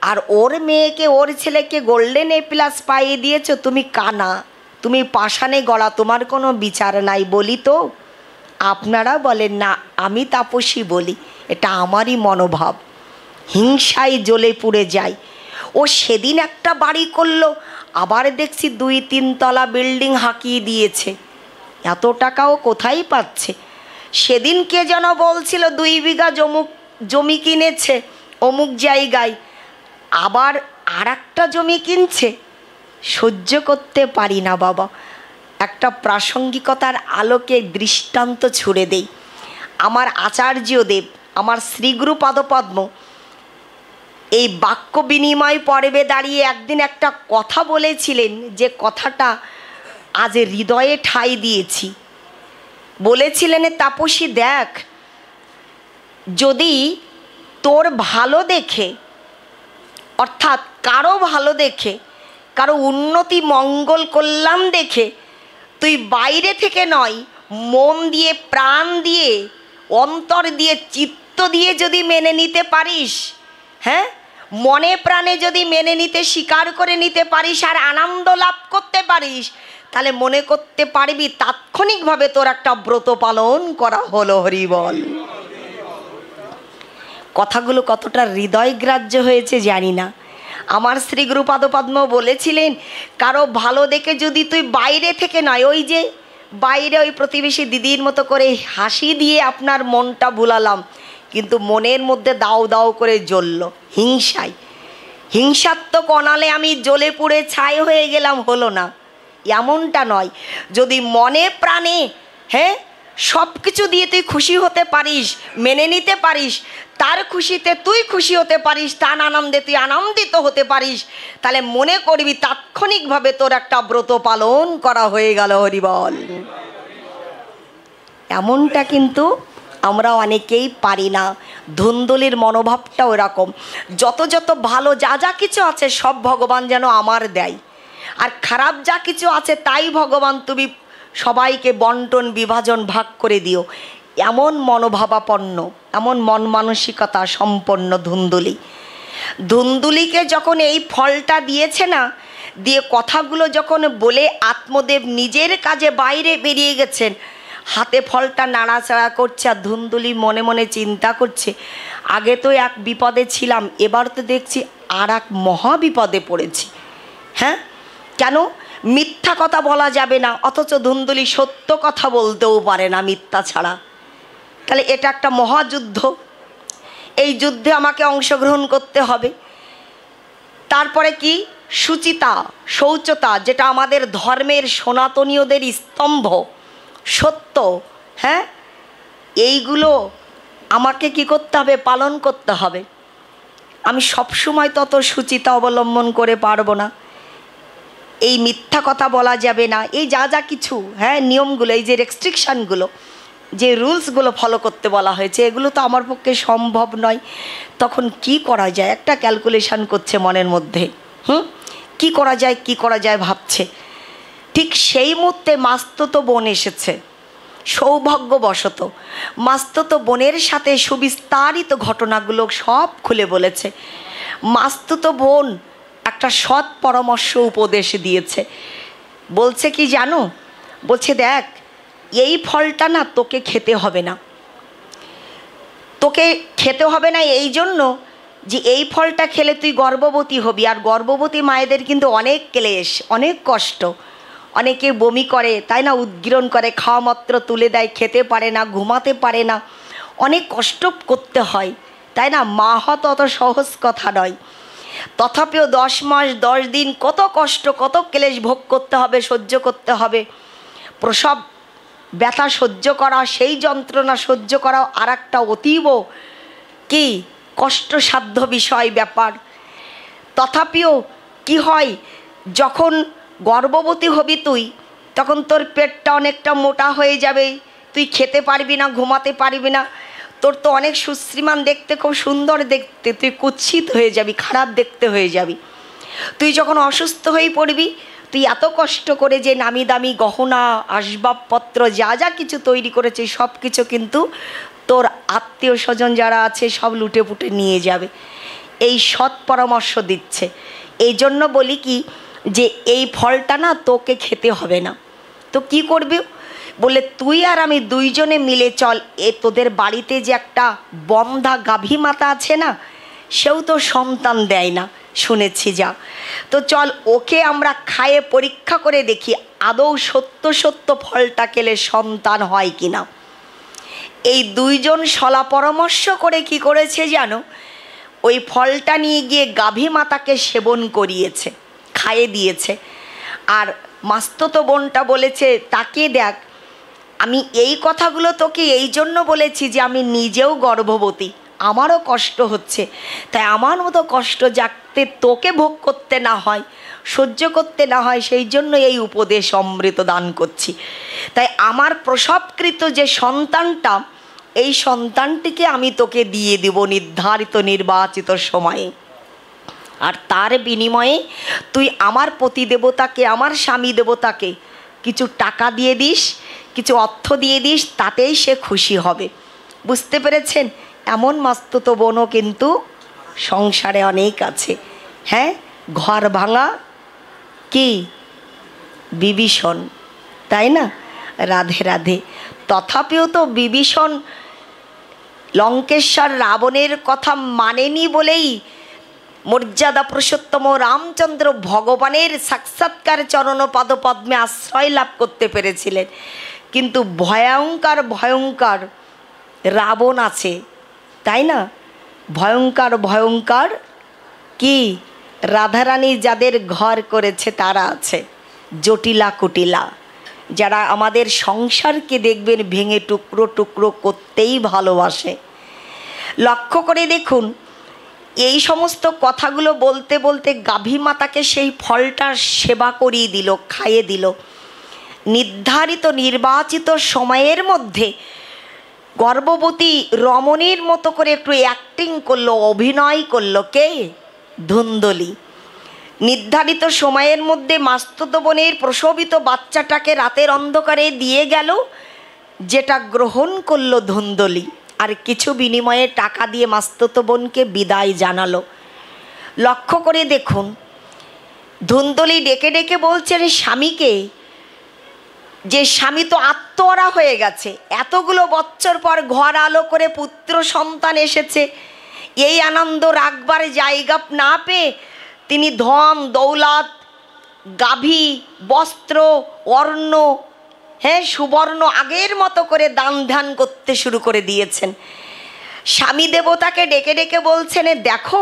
আর ওর মেয়েকে, ওর ছেলেকে গোল্ডেন এ প্লাস পাইয়ে দিয়েছ, তুমি কানা, তুমি পাষাণে গড়া, তোমার কোনো বিচার নাই। বলি তো, আপনারা বলেন না, আমি তাপসী বলি, এটা আমারই মনোভাব। হিংসায় জ্বলে পুড়ে যায়। ও সেদিন একটা বাড়ি করলো, আবার দেখছি 2-3 তলা বিল্ডিং হাঁকিয়ে দিয়েছে। এত টাকাও কোথায় পাচ্ছে? সেদিন কে যেন বলছিল 2 বিঘা জমি কিনেছে অমুক জায়গায়, আবার আর একটা জমি কিনছে। সহ্য করতে পারি না বাবা। একটা প্রাসঙ্গিকতার আলোকে দৃষ্টান্ত ছুড়ে দেই। আমার আচার্যদেব, আমার শ্রীগুরু পাদপদ্ম এই বাক্য বিনিময় পর্বে দাঁড়িয়ে একদিন একটা কথা বলেছিলেন, যে কথাটা আজ হৃদয়ে ঠাঁই দিয়েছি। বলেছিলেন, তাপসী দেখ, যদি তোর ভালো দেখে, অর্থাৎ কারো ভালো দেখে, কারো উন্নতি মঙ্গল কল্যাণ দেখে তুই বাইরে থেকে নয়, মন দিয়ে, প্রাণ দিয়ে, অন্তর দিয়ে, চিত্ত দিয়ে যদি মেনে নিতে পারিস, হ্যাঁ, মনে প্রাণে যদি মেনে নিতে, স্বীকার করে নিতে পারিস আর আনন্দ লাভ করতে পারিস, তাহলে মনে করতে পারবি তাৎক্ষণিকভাবে তোর একটা ব্রত পালন করা হলো। হরি বল। কথাগুলো কতটা হৃদয়গ্রাহ্য হয়েছে জানি না। আমার শ্রী গুরু পাদপদ্ম বলেছিলেন, কারো ভালো দেখে যদি তুই বাইরে থেকে নয়, ওই যে বাইরে ওই প্রতিবেশী দিদির মতো করে হাসি দিয়ে আপনার মনটা ভুলালাম, কিন্তু মনের মধ্যে দাও দাও করে জ্বলল হিংসায়, হিংসাত্মক অনালে আমি জ্বলে পুড়ে ছাই হয়ে গেলাম, হলো না, এমনটা নয়। যদি মনে প্রাণে, হ্যাঁ, সব কিছু দিয়ে তুই খুশি হতে পারিস, মেনে নিতে পারিস, তার খুশিতে তুই খুশি হতে পারিস, তার আনন্দে তুই আনন্দিত হতে পারিস, তাহলে মনে করবি তাৎক্ষণিকভাবে তোর একটা ব্রত পালন করা হয়ে গেল। হরি বল। এমনটা কিন্তু আমরা অনেকেই পারি না। ধুন্দুলির মনোভাবটা ওরকম, যত যত ভালো যা যা কিছু আছে সব ভগবান যেন আমার দেয়, আর খারাপ যা কিছু আছে তাই ভগবান তুমি সবাইকে বন্টন বিভাজন ভাগ করে দিও, এমন মনোভাবাপন্ন, এমন মন মানসিকতা সম্পন্ন ধুন্দুলি। ধুন্দুলিকে যখন এই ফলটা দিয়েছে না, দিয়ে কথাগুলো যখন বলে আত্মদেব নিজের কাজে বাইরে বেরিয়ে গেছেন, হাতে ফলটা নাড়াচাড়া করছে, আর ধুন্দুলি মনে মনে চিন্তা করছে, আগে তো এক বিপদে ছিলাম, এবার তো দেখছি আর এক মহা বিপদে পড়েছি। হ্যাঁ, কেন? মিথ্যা কথা বলা যাবে না, অথচ ধুন্দুলি সত্য কথা বলতেও পারে না মিথ্যা ছাড়া। তাহলে এটা একটা মহাযুদ্ধ, এই যুদ্ধে আমাকে অংশগ্রহণ করতে হবে। তারপরে কি? শুচিতা, শৌচতা, যেটা আমাদের ধর্মের সনাতনীয়দের স্তম্ভ, সত্য, হ্যাঁ, এইগুলো আমাকে কি করতে হবে? পালন করতে হবে। আমি সবসময় তত শুচিতা অবলম্বন করে পারবো না। এই মিথ্যা কথা বলা যাবে না, এই যা যা কিছু, হ্যাঁ, নিয়মগুলো, এই যে রেস্ট্রিকশানগুলো, যে রুলসগুলো ফলো করতে বলা হয়েছে, এগুলো তো আমার পক্ষে সম্ভব নয়। তখন কি করা যায়? একটা ক্যালকুলেশন করছে মনের মধ্যে, কি করা যায়, কি করা যায় ভাবছে। ঠিক সেই মুহূর্তে মাস্তুতো বোন এসেছে। সৌভাগ্যবশত মাস্তুতো বোনের সাথে সুবিস্তারিত ঘটনাগুলো সব খুলে বলেছে। মাস্তুতো বোন একটা সৎ পরামর্শ উপদেশ দিয়েছে। বলছে কি জানো? বলছে, দেখ, এই ফলটা না তোকে খেতে হবে না, তোকে খেতে হবে না এই জন্য যে এই ফলটা খেলে তুই গর্ভবতী হবি, আর গর্ভবতী মায়েদের কিন্তু অনেক ক্লেশ, অনেক কষ্ট, অনেকে বমি করে, তাই না, উদ্গীরণ করে, খাওয়া মাত্র তুলে দেয়, খেতে পারে না, ঘুমাতে পারে না, অনেক কষ্ট করতে হয়, তাই না? মা হওয়া তো অত সহজ কথা নয়। তথাপিও 10 মাস 10 দিন কত কষ্ট, কত ক্লেশ ভোগ করতে হবে, সহ্য করতে হবে। প্রসব ব্যথা সহ্য করা, সেই যন্ত্রণা সহ্য করাও আর একটা অতীব কি কষ্টসাধ্য বিষয় ব্যাপার। তথাপিও কি হয়, যখন গর্ভবতী হবি তুই, তখন তোর পেটটা অনেকটা মোটা হয়ে যাবে, তুই খেতে পারবি না, ঘুমাতে পারবি না, তোর তো অনেক সুশ্রীমান দেখতে, খুব সুন্দর দেখতে, তুই কুৎসিত হয়ে যাবি, খারাপ দেখতে হয়ে যাবি। তুই যখন অসুস্থ হয়ে পড়বি, তুই এত কষ্ট করে যে নামি দামি গহনা আসবাবপত্র যা যা কিছু তৈরি করেছিস সব কিছু কিন্তু তোর আত্মীয় স্বজন যারা আছে সব লুটে পুটে নিয়ে যাবে। এই সৎ পরামর্শ দিচ্ছে। এই জন্য বলি কি যে এই ফলটা না তোকে খেতে হবে না। তো কি করবি বলে, তুই আর আমি দুইজনে মিলে চল, এ তোদের বাড়িতে যে একটা বন্ধা গাভী মাতা আছে না, সেও তো সন্তান দেয় না শুনেছি যা, তো চল ওকে আমরা খাইয়ে পরীক্ষা করে দেখি আদৌ সত্য সত্য ফলটা খেলে সন্তান হয় কি না। এই দুইজন শলা পরামর্শ করে কি করেছে জানো, ওই ফলটা নিয়ে গিয়ে গাভী মাতাকে সেবন করিয়েছে, খাইয়ে দিয়েছে। আর মাস্তুতো বোনটা বলেছে, তাকিয়ে দেখ, আমি এই কথাগুলো তোকে এই জন্য বলেছি যে আমি নিজেও গর্ভবতী, আমারও কষ্ট হচ্ছে, তাই আমার মতো কষ্ট যাতে তোকে ভোগ করতে না হয়, সহ্য করতে না হয়, সেই জন্য এই উপদেশ অমৃত দান করছি। তাই আমার প্রসবকৃত যে সন্তানটা, এই সন্তানটিকে আমি তোকে দিয়ে দিব নির্ধারিত নির্বাচিত সময়ে। আর তার বিনিময়ে তুই আমার পতি দেবতাকে, আমার স্বামী দেবতাকে কিছু টাকা দিয়ে দিস, কিছু অর্থ দিয়ে দিস, তাতেই সে খুশি হবে। বুঝতে পেরেছেন? এমন মাস্তুতো বোনও কিন্তু সংসারে অনেক আছে। হ্যাঁ, ঘর ভাঙা কি বিভীষণ, তাই না? রাধে রাধে। তথাপিও তো বিভীষণ লঙ্কেশ্বর রাবণের কথা মানেনি বলেই মর্যাদা পুরুষোত্তম রামচন্দ্র ভগবানের সাক্ষাৎকার চরণ পাদপদ্মে আশ্রয় লাভ করতে পেরেছিলেন। কিন্তু ভয়ঙ্কর ভয়ঙ্কর রাবণ আছে, তাই না? ভয়ঙ্কর ভয়ঙ্কর কি রাধারানী যাদের ঘর করেছে তারা আছে, জটিলা কুটিলা, যারা আমাদের সংসারকে দেখবেন ভেঙে টুকরো টুকরো করতেই ভালোবাসে। লক্ষ্য করে দেখুন, এই সমস্ত কথাগুলো বলতে বলতে গাভী মাতাকে সেই ফলটা সেবা করিয়ে দিল, খাইয়ে দিল। নির্ধারিত নির্বাচিত সময়ের মধ্যে গর্ভবতী রমণীর মতো করে একটু অ্যাক্টিং করলো, অভিনয় করলো কে? ধুন্দুলি। নির্ধারিত সময়ের মধ্যে মাস্তুতো বোনের প্রসবিত বাচ্চাটাকে রাতের অন্ধকারে দিয়ে গেল, যেটা গ্রহণ করলো ধুন্দুলি, আর কিছু বিনিময়ে টাকা দিয়ে মাস্তুতো বোনকে বিদায় জানালো। লক্ষ্য করে দেখুন, ধুন্দুলি ডেকে ডেকে বলছেন স্বামীকে যে স্বামী তো আত্মহারা হয়ে গেছে, এতগুলো বছর পর ঘর আলো করে পুত্র সন্তান এসেছে, এই আনন্দ রাখবার জায়গা না পেয়ে তিনি ধন দৌলত, গাভী, বস্ত্র, অর্ণ, হ্যাঁ সুবর্ণ আগের মতো করে দান ধ্যান করতে শুরু করে দিয়েছেন। স্বামী দেবতাকে ডেকে ডেকে বলছেন, দেখো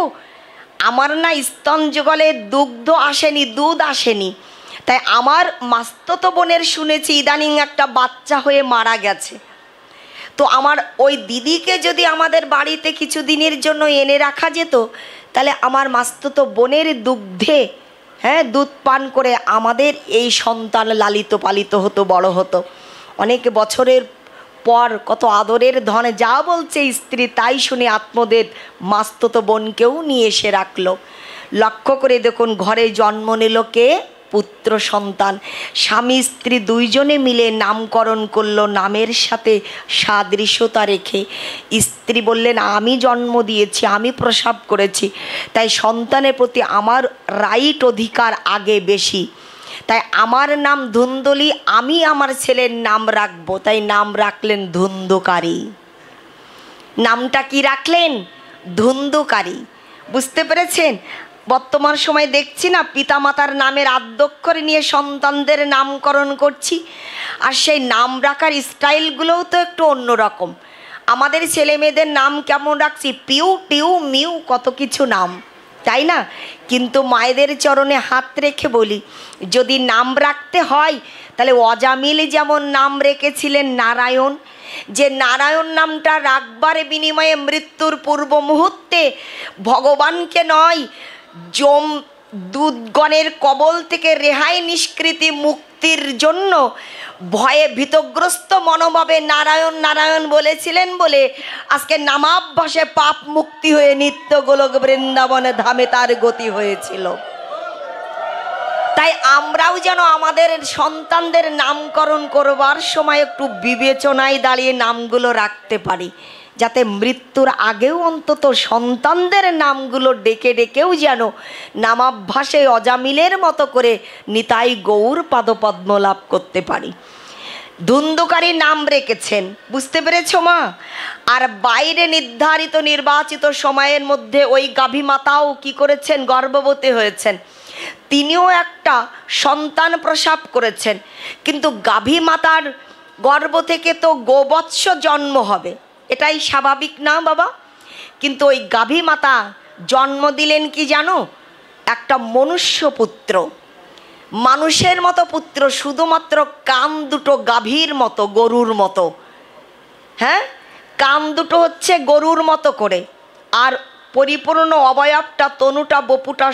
আমার না স্তন যুগলে দুগ্ধ আসেনি, দুধ আসেনি, তাই আমার মাস্তুতো বোনের শুনেছি ইদানিং একটা বাচ্চা হয়ে মারা গেছে, তো আমার ওই দিদিকে যদি আমাদের বাড়িতে কিছু দিনের জন্য এনে রাখা যেত, তাহলে আমার মাস্তুতো বোনের দুগ্ধে, হ্যাঁ দুধ পান করে আমাদের এই সন্তান লালিত পালিত হতো, বড় হতো। অনেক বছরের পর কত আদরের ধনে যা বলছে স্ত্রী তাই শুনে আত্মদের মাস্তুতো বোনকেও নিয়ে এসে রাখলো। লক্ষ্য করে দেখুন, ঘরে জন্ম নিল কে? পুত্র সন্তান। স্বামী স্ত্রী দুইজনে মিলে নামকরণ করলো, নামের সাথে সাদৃশ্যতা রেখে। স্ত্রী বললেন, আমি জন্ম দিয়েছি, আমি প্রসব করেছি, তাই সন্তানের প্রতি আমার রাইট অধিকার আগে বেশি, তাই আমার নাম ধুন্দুলি, আমি আমার ছেলের নাম রাখবো। তাই নাম রাখলেন ধুন্ধুকারী। নামটা কি রাখলেন? ধুন্ধুকারী। বুঝতে পেরেছেন? বর্তমান সময় দেখছি না, পিতামাতার নামের আদ্যক্ষর নিয়ে সন্তানদের নামকরণ করছি, আর সেই নাম রাখার স্টাইলগুলোও তো একটু অন্যরকম। আমাদের ছেলে মেয়েদের নাম কেমন রাখছি, পিউ টিউ মিউ, কত কিছু নাম, তাই না? কিন্তু মায়েদের চরণে হাত রেখে বলি, যদি নাম রাখতে হয় তাহলে অজামিল যেমন নাম রেখেছিলেন নারায়ণ, যে নারায়ণ নামটা রাখবার বিনিময়ে মৃত্যুর পূর্ব মুহূর্তে ভগবানকে নয়, দূতগণের কবল থেকে রেহাই নিষ্কৃতি মুক্তির জন্য ভয়ে ভীতগ্রস্ত মনোভাবে নারায়ণ নারায়ণ বলেছিলেন বলে আজকে নামাভ্যাসে পাপ মুক্তি হয়ে নিত্য গোলক বৃন্দাবনে ধামে তার গতি হয়েছিল। তাই আমরাও যেন আমাদের সন্তানদের নামকরণ করবার সময় একটু বিবেচনায় দাঁড়িয়ে নামগুলো রাখতে পারি, যাতে মৃত্যুর আগেও অন্তত সন্তানদের নামগুলো ডেকে ডেকেও যেন নামাভ্যাসে অজামিলের মতো করে নিতাই গৌর পাদপদ্ম লাভ করতে পারি। ধুন্ধুকারী নাম রেখেছেন, বুঝতে পেরেছ মা? আর বাইরে নির্ধারিত নির্বাচিত সময়ের মধ্যে ওই গাভী মাতাও কি করেছেন, গর্ভবতী হয়েছেন, তিনিও একটা সন্তান প্রসব করেছেন। কিন্তু গাভী মাতার গর্ভ থেকে তো গোবৎস জন্ম হবে, এটাই স্বাভাবিক না বাবা? কিন্তু ওই গাভী মাতা জন্ম দিলেন কি জানো? একটা মনুষ্য পুত্র, মানুষের মতো পুত্র, শুধুমাত্র কান দুটো গাভীর মতো, গরুর মতো। হ্যাঁ, কান দুটো হচ্ছে গরুর মতো করে, আর পরিপূর্ণ অবয়বটা, তনুটা, বপুটা,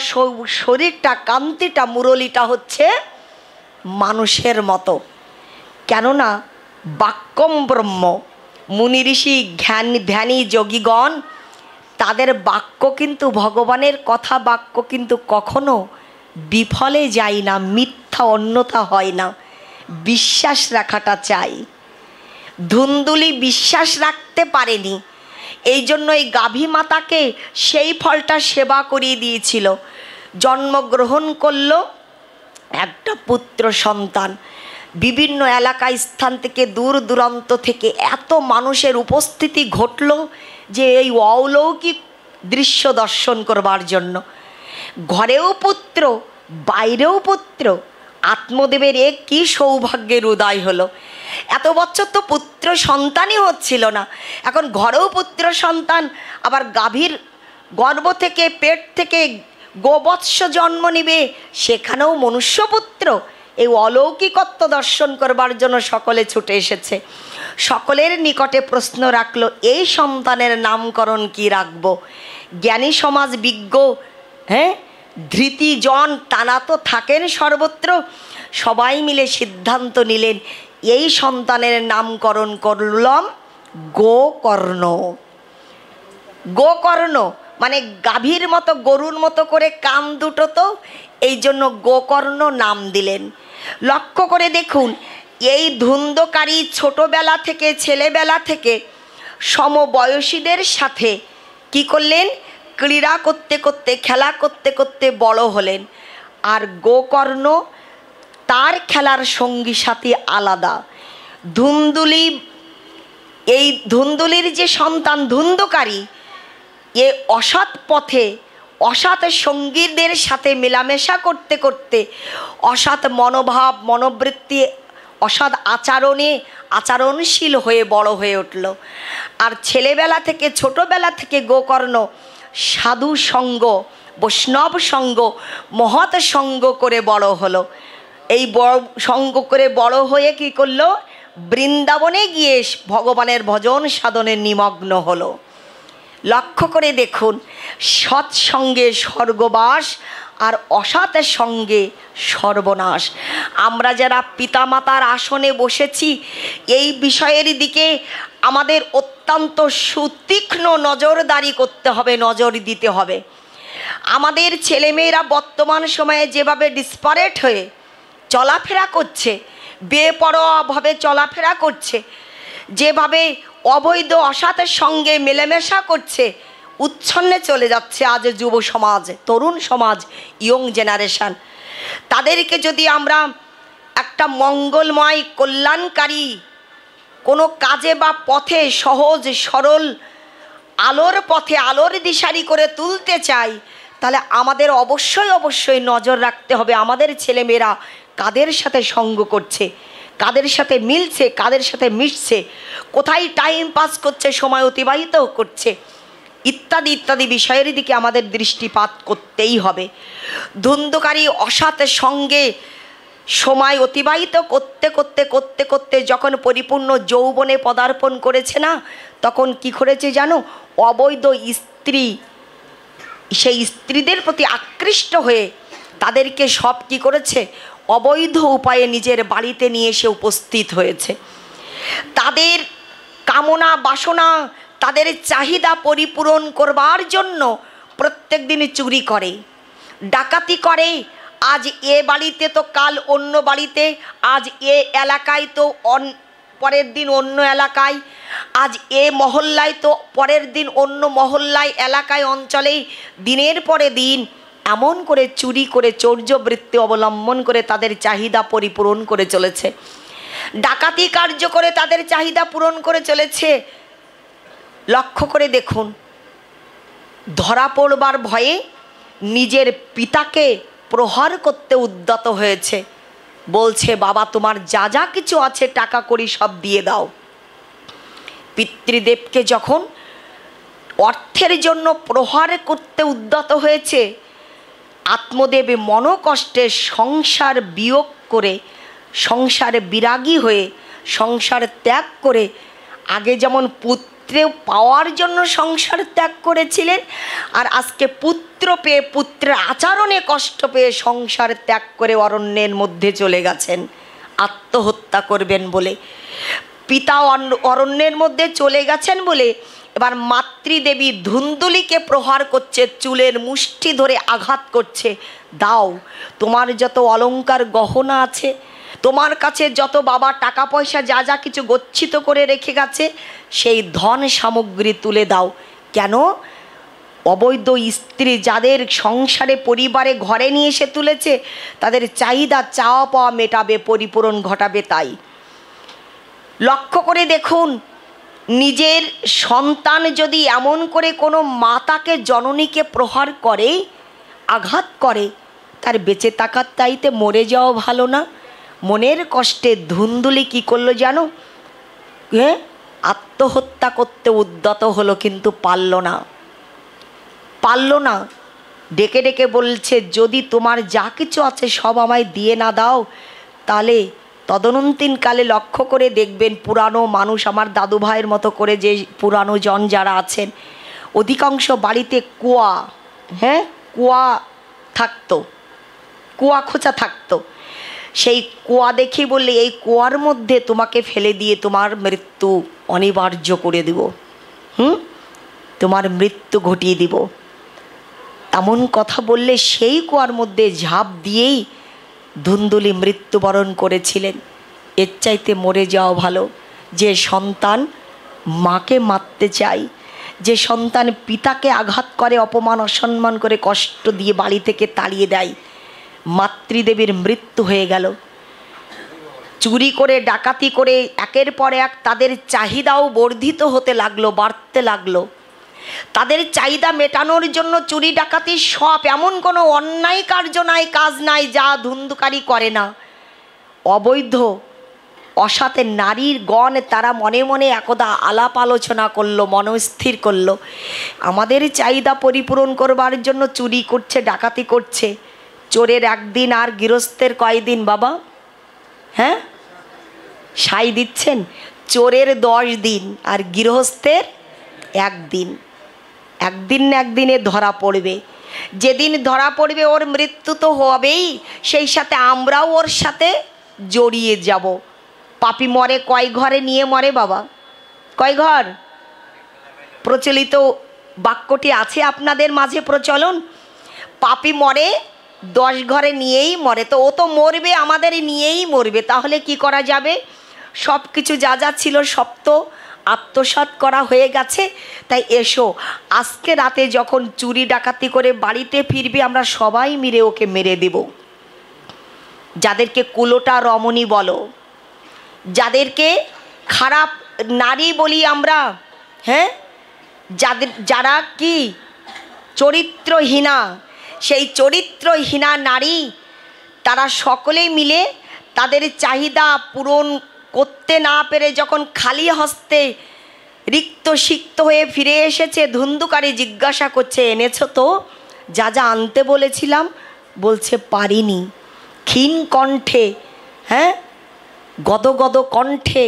শরীরটা, কান্তিটা, মুরলিটা হচ্ছে মানুষের মতো। কেননা বাক্যম ব্রহ্ম, মুনি ঋষি ধ্যানী যোগীগণ, তাদের বাক্য কিন্তু ভগবানের কথা, বাক্য কিন্তু কখনো বিফলে যায় না, মিথ্যা অন্যথা হয় না। বিশ্বাস রাখাটা চাই। ধুন্দুলি বিশ্বাস রাখতে পারেনি, এই জন্য এই গাভী মাতাকে সেই ফলটা সেবা করিয়ে দিয়েছিল। জন্মগ্রহণ করল একটা পুত্র সন্তান। বিভিন্ন এলাকা স্থান থেকে, দূর দূরান্ত থেকে এত মানুষের উপস্থিতি ঘটল যে এই অলৌকিক দৃশ্য দর্শন করবার জন্য। ঘরেও পুত্র, বাইরেও পুত্র, আত্মদেবের এক কী সৌভাগ্যের উদয় হলো। এত বছর তো পুত্র সন্তানই হচ্ছিল না, এখন ঘরেও পুত্র সন্তান, আবার গাভীর গর্ভ থেকে, পেট থেকে গোবৎস জন্ম নিবে, সেখানেও মনুষ্যপুত্র। এই অলৌকিকত্ব দর্শন করবার জন্য সকলে ছুটে এসেছে। সকলের নিকটে প্রশ্ন রাখলো, এই সন্তানের নামকরণ কি রাখবো? জ্ঞানী সমাজ, বিজ্ঞ, হ্যাঁ, ধৃতিজন, তারা তো থাকেন সর্বত্র। সবাই মিলে সিদ্ধান্ত নিলেন, এই সন্তানের নামকরণ করলাম গোকর্ণ। গোকর্ণ মানে গাভীর মতো, গরুর মতো করে কান দুটো, তো এই জন্য গোকর্ণ নাম দিলেন। লক্ষ্য করে দেখুন, এই ধুন্ধকারী ছোটবেলা থেকে, ছেলেবেলা থেকে সমবয়সীদের সাথে কি করলেন, ক্রীড়া করতে করতে, খেলা করতে করতে বড় হলেন। আর গোকর্ণ তার খেলার সঙ্গী সাথী আলাদা। ধুন্দুলি, এই ধুন্দুলির যে সন্তান ধুন্ধকারী, এ অসৎ পথে অসৎ সঙ্গীদের সাথে মেলামেশা করতে করতে অসৎ মনোভাব, মনোবৃত্তি, অসৎ আচরণে আচরণশীল হয়ে বড় হয়ে উঠল। আর ছেলেবেলা থেকে, ছোটবেলা থেকে গোকর্ণ সাধু সঙ্গ, বৈষ্ণব সঙ্গ, মহৎ সঙ্গ করে বড় হলো। এই বড় সঙ্গ করে বড় হয়ে কি করলো, বৃন্দাবনে গিয়ে ভগবানের ভজন সাধনে নিমগ্ন হলো। লক্ষ্য করে দেখুন, সৎসঙ্গে স্বর্গবাস আর অসৎ সঙ্গে সর্বনাশ। আমরা যারা পিতামাতার আসনে বসেছি, এই বিষয়ের দিকে আমাদের অত্যন্ত সুতীক্ষ্ণ নজরদারি করতে হবে, নজর দিতে হবে। আমাদের ছেলেমেয়েরা বর্তমান সময়ে যেভাবে ডিসপারেট হয়ে চলাফেরা করছে, বেপরোয়াভাবে চলাফেরা করছে, যেভাবে অবৈধ অসতের সঙ্গে মেলামেশা করছে, উচ্ছন্নে চলে যাচ্ছে আজ যুব সমাজ, তরুণ সমাজ, ইয়ং জেনারেশন। তাদেরকে যদি আমরা একটা মঙ্গলময়, কল্যাণকারী কোনো কাজে বা পথে, সহজ সরল আলোর পথে, আলোর দিশারি করে তুলতে চাই, তাহলে আমাদের অবশ্যই অবশ্যই নজর রাখতে হবে আমাদের ছেলেমেয়েরা কাদের সাথে সঙ্গ করছে, কাদের সাথে মিলছে, কাদের সাথে মিশছে, কোথায় টাইম পাস করছে, সময় অতিবাহিত করছে, ইত্যাদি ইত্যাদি বিষয়ের দিকে আমাদের দৃষ্টিপাত করতেই হবে। ধুন্ধুকারী অসৎ সঙ্গে সময় অতিবাহিত করতে করতে করতে করতে যখন পরিপূর্ণ যৌবনে পদার্পণ করেছে না, তখন কি করেছে জানো? অবৈধ স্ত্রী, সেই স্ত্রীদের প্রতি আকৃষ্ট হয়ে তাদেরকে সব কি করেছে? অবৈধ উপায়ে নিজের বাড়িতে নিয়ে এসে উপস্থিত হয়েছে। তাদের কামনা বাসনা, তাদের চাহিদা পরিপূরণ করবার জন্য প্রত্যেক দিন চুরি করে, ডাকাতি করে। আজ এ বাড়িতে তো কাল অন্য বাড়িতে, আজ এ এলাকায় তো পরের দিন অন্য এলাকায়, আজ এ মহল্লায় তো পরের দিন অন্য মহল্লায়, এলাকায়, অঞ্চলে দিনের পরে দিন এমন করে চুরি করে চৌর্যবৃত্তি অবলম্বন করে তাদের চাহিদা পরিপূরণ করে চলেছে। ডাকাতি কার্য করে তাদের চাহিদা পূরণ করে চলেছে। লক্ষ্য করে দেখুন, ধরা পড়বার ভয়ে নিজের পিতাকে প্রহার করতে উদ্যত হয়েছে। বলছে, বাবা তোমার যা যা কিছু আছে টাকা কড়ি সব দিয়ে দাও। পিতৃদেবকে যখন অর্থের জন্য প্রহার করতে উদ্যত হয়েছে, আত্মদেবে মনোকষ্টে সংসার বিয়োগ করে, সংসারে বিরাগী হয়ে, সংসার ত্যাগ করে, আগে যেমন পুত্র পাওয়ার জন্য সংসার ত্যাগ করেছিলেন, আর আজকে পুত্র পেয়ে পুত্রের আচরণে কষ্ট পেয়ে সংসার ত্যাগ করে অরণ্যের মধ্যে চলে গেছেন আত্মহত্যা করবেন বলে। পিতা অরণ্যের মধ্যে চলে গেছেন বলে এবার মাতৃদেবী ধুন্দুলিকে প্রহার করছে, চুলের মুষ্টি ধরে আঘাত করছে। দাও, তোমার যত অলংকার গহনা আছে, তোমার কাছে যত বাবা টাকা পয়সা যা যা কিছু গচ্ছিত করে রেখে গেছে, সেই ধন সামগ্রী তুলে দাও। কেন? অবৈধ স্ত্রী যাদের সংসারে পরিবারে ঘরে নিয়ে এসে তুলেছে, তাদের চাহিদা চাওয়া পাওয়া মেটাবে, পরিপূরণ ঘটাবে। তাই লক্ষ্য করে দেখুন, নিজের সন্তান যদি এমন করে কোনো মাতাকে, জননীকে প্রহার করে, আঘাত করে, তার বেঁচে থাকার চাইতে মরে যাওয়া ভালো না? মনের কষ্টে ধুন্দুলি কি করলো জানো? আত্মহত্যা করতে উদ্যত হলো, কিন্তু পারল না। ডেকে ডেকে বলছে, যদি তোমার যা কিছু আছে সব আমায় দিয়ে না দাও, তাহলে তদনন্তীনকালে লক্ষ্য করে দেখবেন, পুরানো মানুষ, আমার দাদু ভাইয়ের মতো করে যে পুরানো জন যারা আছেন, অধিকাংশ বাড়িতে কুয়া থাকতো, কুয়া খোঁচা থাকতো। সেই কুয়া দেখি বললে, এই কুয়ার মধ্যে তোমাকে ফেলে দিয়ে তোমার মৃত্যু অনিবার্য করে দেব, তোমার মৃত্যু ঘটিয়ে দিব, এমন কথা বললে সেই কুয়ার মধ্যে ঝাঁপ দিয়েই ধুন্দুলি মৃত্যুবরণ করেছিলেন। এর চাইতে মরে যাওয়া ভালো। যে সন্তান মাকে মারতে চায়, যে সন্তান পিতাকে আঘাত করে, অপমান অসম্মান করে, কষ্ট দিয়ে বাড়ি থেকে তাড়িয়ে দেয়, মাতৃদেবীর মৃত্যু হয়ে গেল। চুরি করে, ডাকাতি করে একের পর এক তাদের চাহিদাও বর্ধিত হতে লাগলো, বাড়তে লাগলো। তাদের চাহিদা মেটানোর জন্য চুরি ডাকাতি সব, এমন কোনো অন্যায় কার্য নাই, কাজ নাই যা ধুন্ধুকারী করে না। অবৈধ অসাথে নারীর গণ তারা মনে মনে একদা আলাপ আলোচনা করলো, মনস্থির করলো, আমাদের চাহিদা পরিপূরণ করবার জন্য চুরি করছে, ডাকাতি করছে। চোরের একদিন আর গৃহস্থের কয়দিন বাবা? সাই দিচ্ছেন? চোরের 10 দিন আর গৃহস্থের একদিন। একদিন না একদিনে ধরা পড়বে। যেদিন ধরা পড়বে ওর মৃত্যু তো হবেই, সেই সাথে আমরাও ওর সাথে জড়িয়ে যাব। পাপি মরে কয় ঘরে নিয়ে মরে বাবা? কয় ঘর? প্রচলিত বাক্যটি আছে আপনাদের মাঝে প্রচলন, পাপি মরে 10 ঘরে নিয়েই মরে। তো ও তো মরবে, আমাদের নিয়েই মরবে। তাহলে কি করা যাবে? সব কিছু যা যা ছিল সব তো আত্মসাৎ করা হয়ে গেছে। তাই এসো, আজকে রাতে যখন চুরি ডাকাতি করে বাড়িতে ফিরবে, আমরা সবাই মিলে ওকে মেরে দেব। যাদেরকে কুলোটা রমণী বলো, যাদেরকে খারাপ নারী বলি আমরা, যারা কি চরিত্রহীনা, সেই চরিত্রহীনা নারী, তারা সকলে মিলে তাদের চাহিদা পূরণ করতে না পেরে যখন খালি হস্তে রিক্ত সিক্ত হয়ে ফিরে এসেছে, ধুন্ধুকারী জিজ্ঞাসা করছে, এনেছো তো যা যা আনতে বলেছিলাম? বলছে পারিনি। ক্ষীণ কণ্ঠে, হ্যাঁ, গদগদ কণ্ঠে,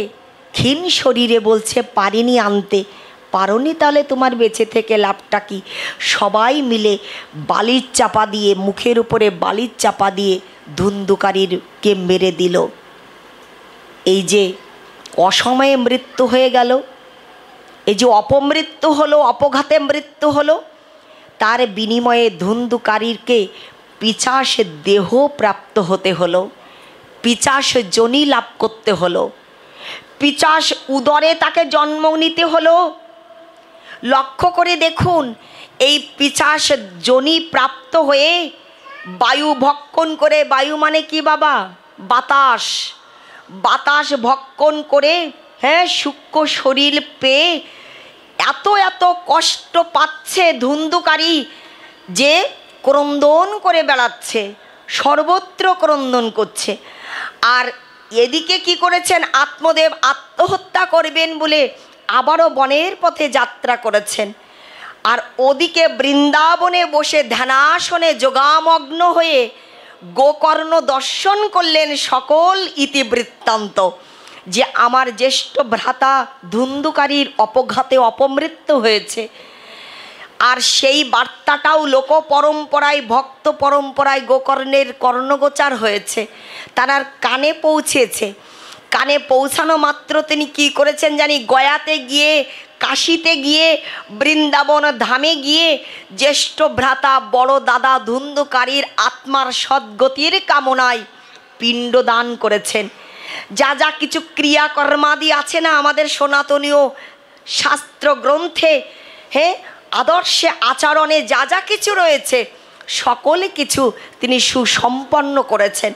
ক্ষীণ শরীরে বলছে পারিনি আনতে। পারোনি, তাহলে তোমার বেঁচে থেকে লাভটা কি? সবাই মিলে বালির চাপা দিয়ে, মুখের উপরে বালির চাপা দিয়ে ধুন্ধুকারীরকে মেরে দিল। এই যে অসময়ে মৃত্যু হয়ে গেল, এই যে অপমৃত্যু হলো, অপঘাতে মৃত্যু হলো, তার বিনিময়ে ধুন্ধুকারীরকে পিশাচ দেহ প্রাপ্ত হতে হলো, পিশাচ যোনি লাভ করতে হলো, পিশাচ উদরে তাকে জন্ম নিতে হলো। লক্ষ্য করে দেখুন, এই পিশাচ যোনি প্রাপ্ত হয়ে বায়ু ভক্ষণ করে, বায়ু মানে কি বাবা? বাতাস। বাতাস ভক্ষণ করে, হ্যাঁ, সূক্ষ্ম শরীর পেয়ে এত এত কষ্ট পাচ্ছে ধুন্ধুকারী যে ক্রন্দন করে বেড়াচ্ছে, সর্বত্র ক্রন্দন করছে। আর এদিকে কি করেছেন? আত্মদেব আত্মহত্যা করবেন বলে আবারও বনের পথে যাত্রা করেছেন। আর ওদিকে বৃন্দাবনে বসে ধ্যানাসনে যোগামগ্ন হয়ে গোকর্ণ দর্শন করলেন সকল ইতিবৃত্তান্ত, যে আমার জ্যেষ্ঠ ভ্রাতা ধুন্ধুকারীর অপঘাতে অপমৃত্যু হয়েছে। আর সেই বার্তাটাও লোক পরম্পরায়, ভক্ত পরম্পরায় গোকর্ণের কর্ণগোচার হয়েছে, তার কানে পৌঁছেছে। কানে পৌঁছানো মাত্র তিনি কি করেছেন জানি? গয়াতে গিয়ে, কাশীতে গিয়ে, বৃন্দাবন ধামে গিয়ে জ্যেষ্ঠ ভ্রাতা বড় দাদা ধুন্ধুকারীর আত্মার সদ্গতির কামনায় পিণ্ডদান করেছেন। যা যা কিছু ক্রিয়াকর্মাদি আছে না আমাদের সনাতনীয় শাস্ত্র গ্রন্থে, হ্যাঁ, আদর্শে আচরণে যা যা কিছু রয়েছে সকলে কিছু তিনি সুসম্পন্ন করেছেন।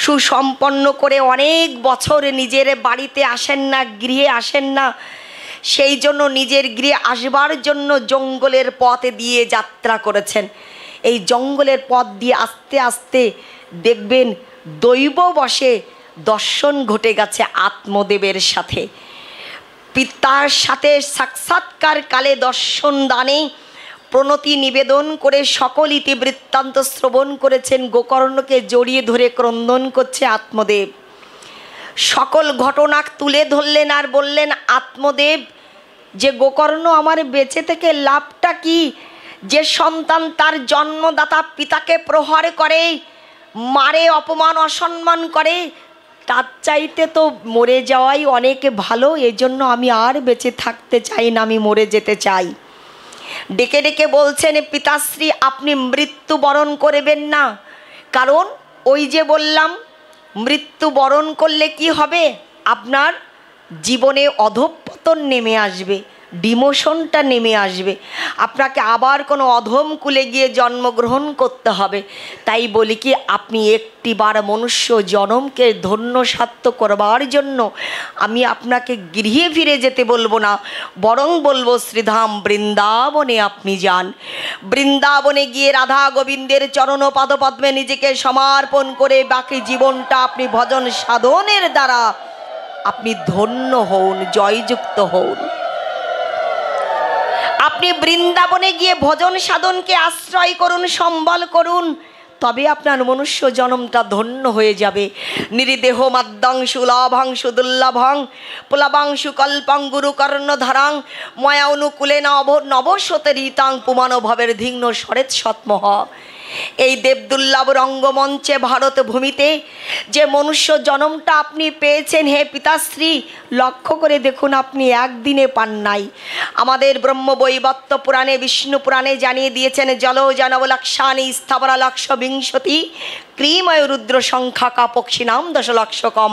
সুসম্পন্ন করে অনেক বছর নিজের বাড়িতে আসেন না, গৃহে আসেন না। সেই জন্য নিজের গৃহে আসবার জন্য জঙ্গলের পথে দিয়ে যাত্রা করেছেন। এই জঙ্গলের পথ দিয়ে আস্তে আস্তে দেখবেন দৈব বশে দর্শন ঘটে গেছে আত্মদেবের সাথে। পিতার সাথে সাক্ষাৎকার কালে দর্শন দানে প্রণতি নিবেদন করে সকল ইতিবৃত্তান্ত শ্রবণ করেছেন। গোকর্ণকে জড়িয়ে ধরে ক্রন্দন করছে আত্মদেব। সকল ঘটনা তুলে ধরলেন আর বললেন, আত্মদেব, যে গোকর্ণ আমার বেঁচে থেকে লাভটা কি? যে সন্তান তার জন্মদাতা পিতাকে প্রহার করে, মারে, অপমান অসম্মান করে, তার চাইতে তো মরে যাওয়াই অনেক ভালো। এই জন্য আমি আর বেঁচে থাকতে চাই না, আমি মরে যেতে চাই। ডেকে ডেকে বলছেন, পিতাশ্রী আপনি মৃত্যুবরণ করবেন না। কারণ ওই যে বললাম, মৃত্যুবরণ করলে কি হবে? আপনার জীবনে অধঃপতন নেমে আসবে, ডিমোশনটা নেমে আসবে, আপনাকে আবার কোনো অধম কুলে গিয়ে জন্মগ্রহণ করতে হবে। তাই বলি কি, আপনি একটিবার মনুষ্য জনমকে ধন্য সাধ্য করবার জন্য আমি আপনাকে গৃহে ফিরে যেতে বলবো না, বরং বলবো শ্রীধাম বৃন্দাবনে আপনি যান। বৃন্দাবনে গিয়ে রাধা গোবিন্দের চরণ পাদপদ্মে নিজেকে সমর্পণ করে বাকি জীবনটা আপনি ভজন সাধনের দ্বারা আপনি ধন্য হন, জয়যুক্ত হন। আপনি বৃন্দাবনে গিয়ে ভজন সাধনকে আশ্রয় করুন, সম্বল করুন, তবে আপনার মনুষ্য জন্মটা ধন্য হয়ে যাবে। নিরিদেহ মাদ্যাংশু লাভাংশু দুর্লভং পুলাবাংশু কল্পং গুরু কর্ণধারাং ময়া অনুকূলে নবশত রীতাং পুমান ভবের ধিগ্ন সরেত সৎমহ। এই দেবদুর্লভ রঙ্গমঞ্চে ভারত ভূমিতে যে মনুষ্য জন্মটা আপনি পেয়েছেন, হে পিতাশ্রী, লক্ষ্য করে দেখুন, আপনি একদিনে পান নাই। আমাদের ব্রহ্মবৈবর্ত পুরাণে, বিষ্ণু পুরাণে জানিয়ে দিয়েছেন, জল জানব লক্ষানি স্থাবরা লক্ষ বিংশতি ক্রিময় রুদ্র সংখ্যা পক্ষিণাম দশলক্ষকম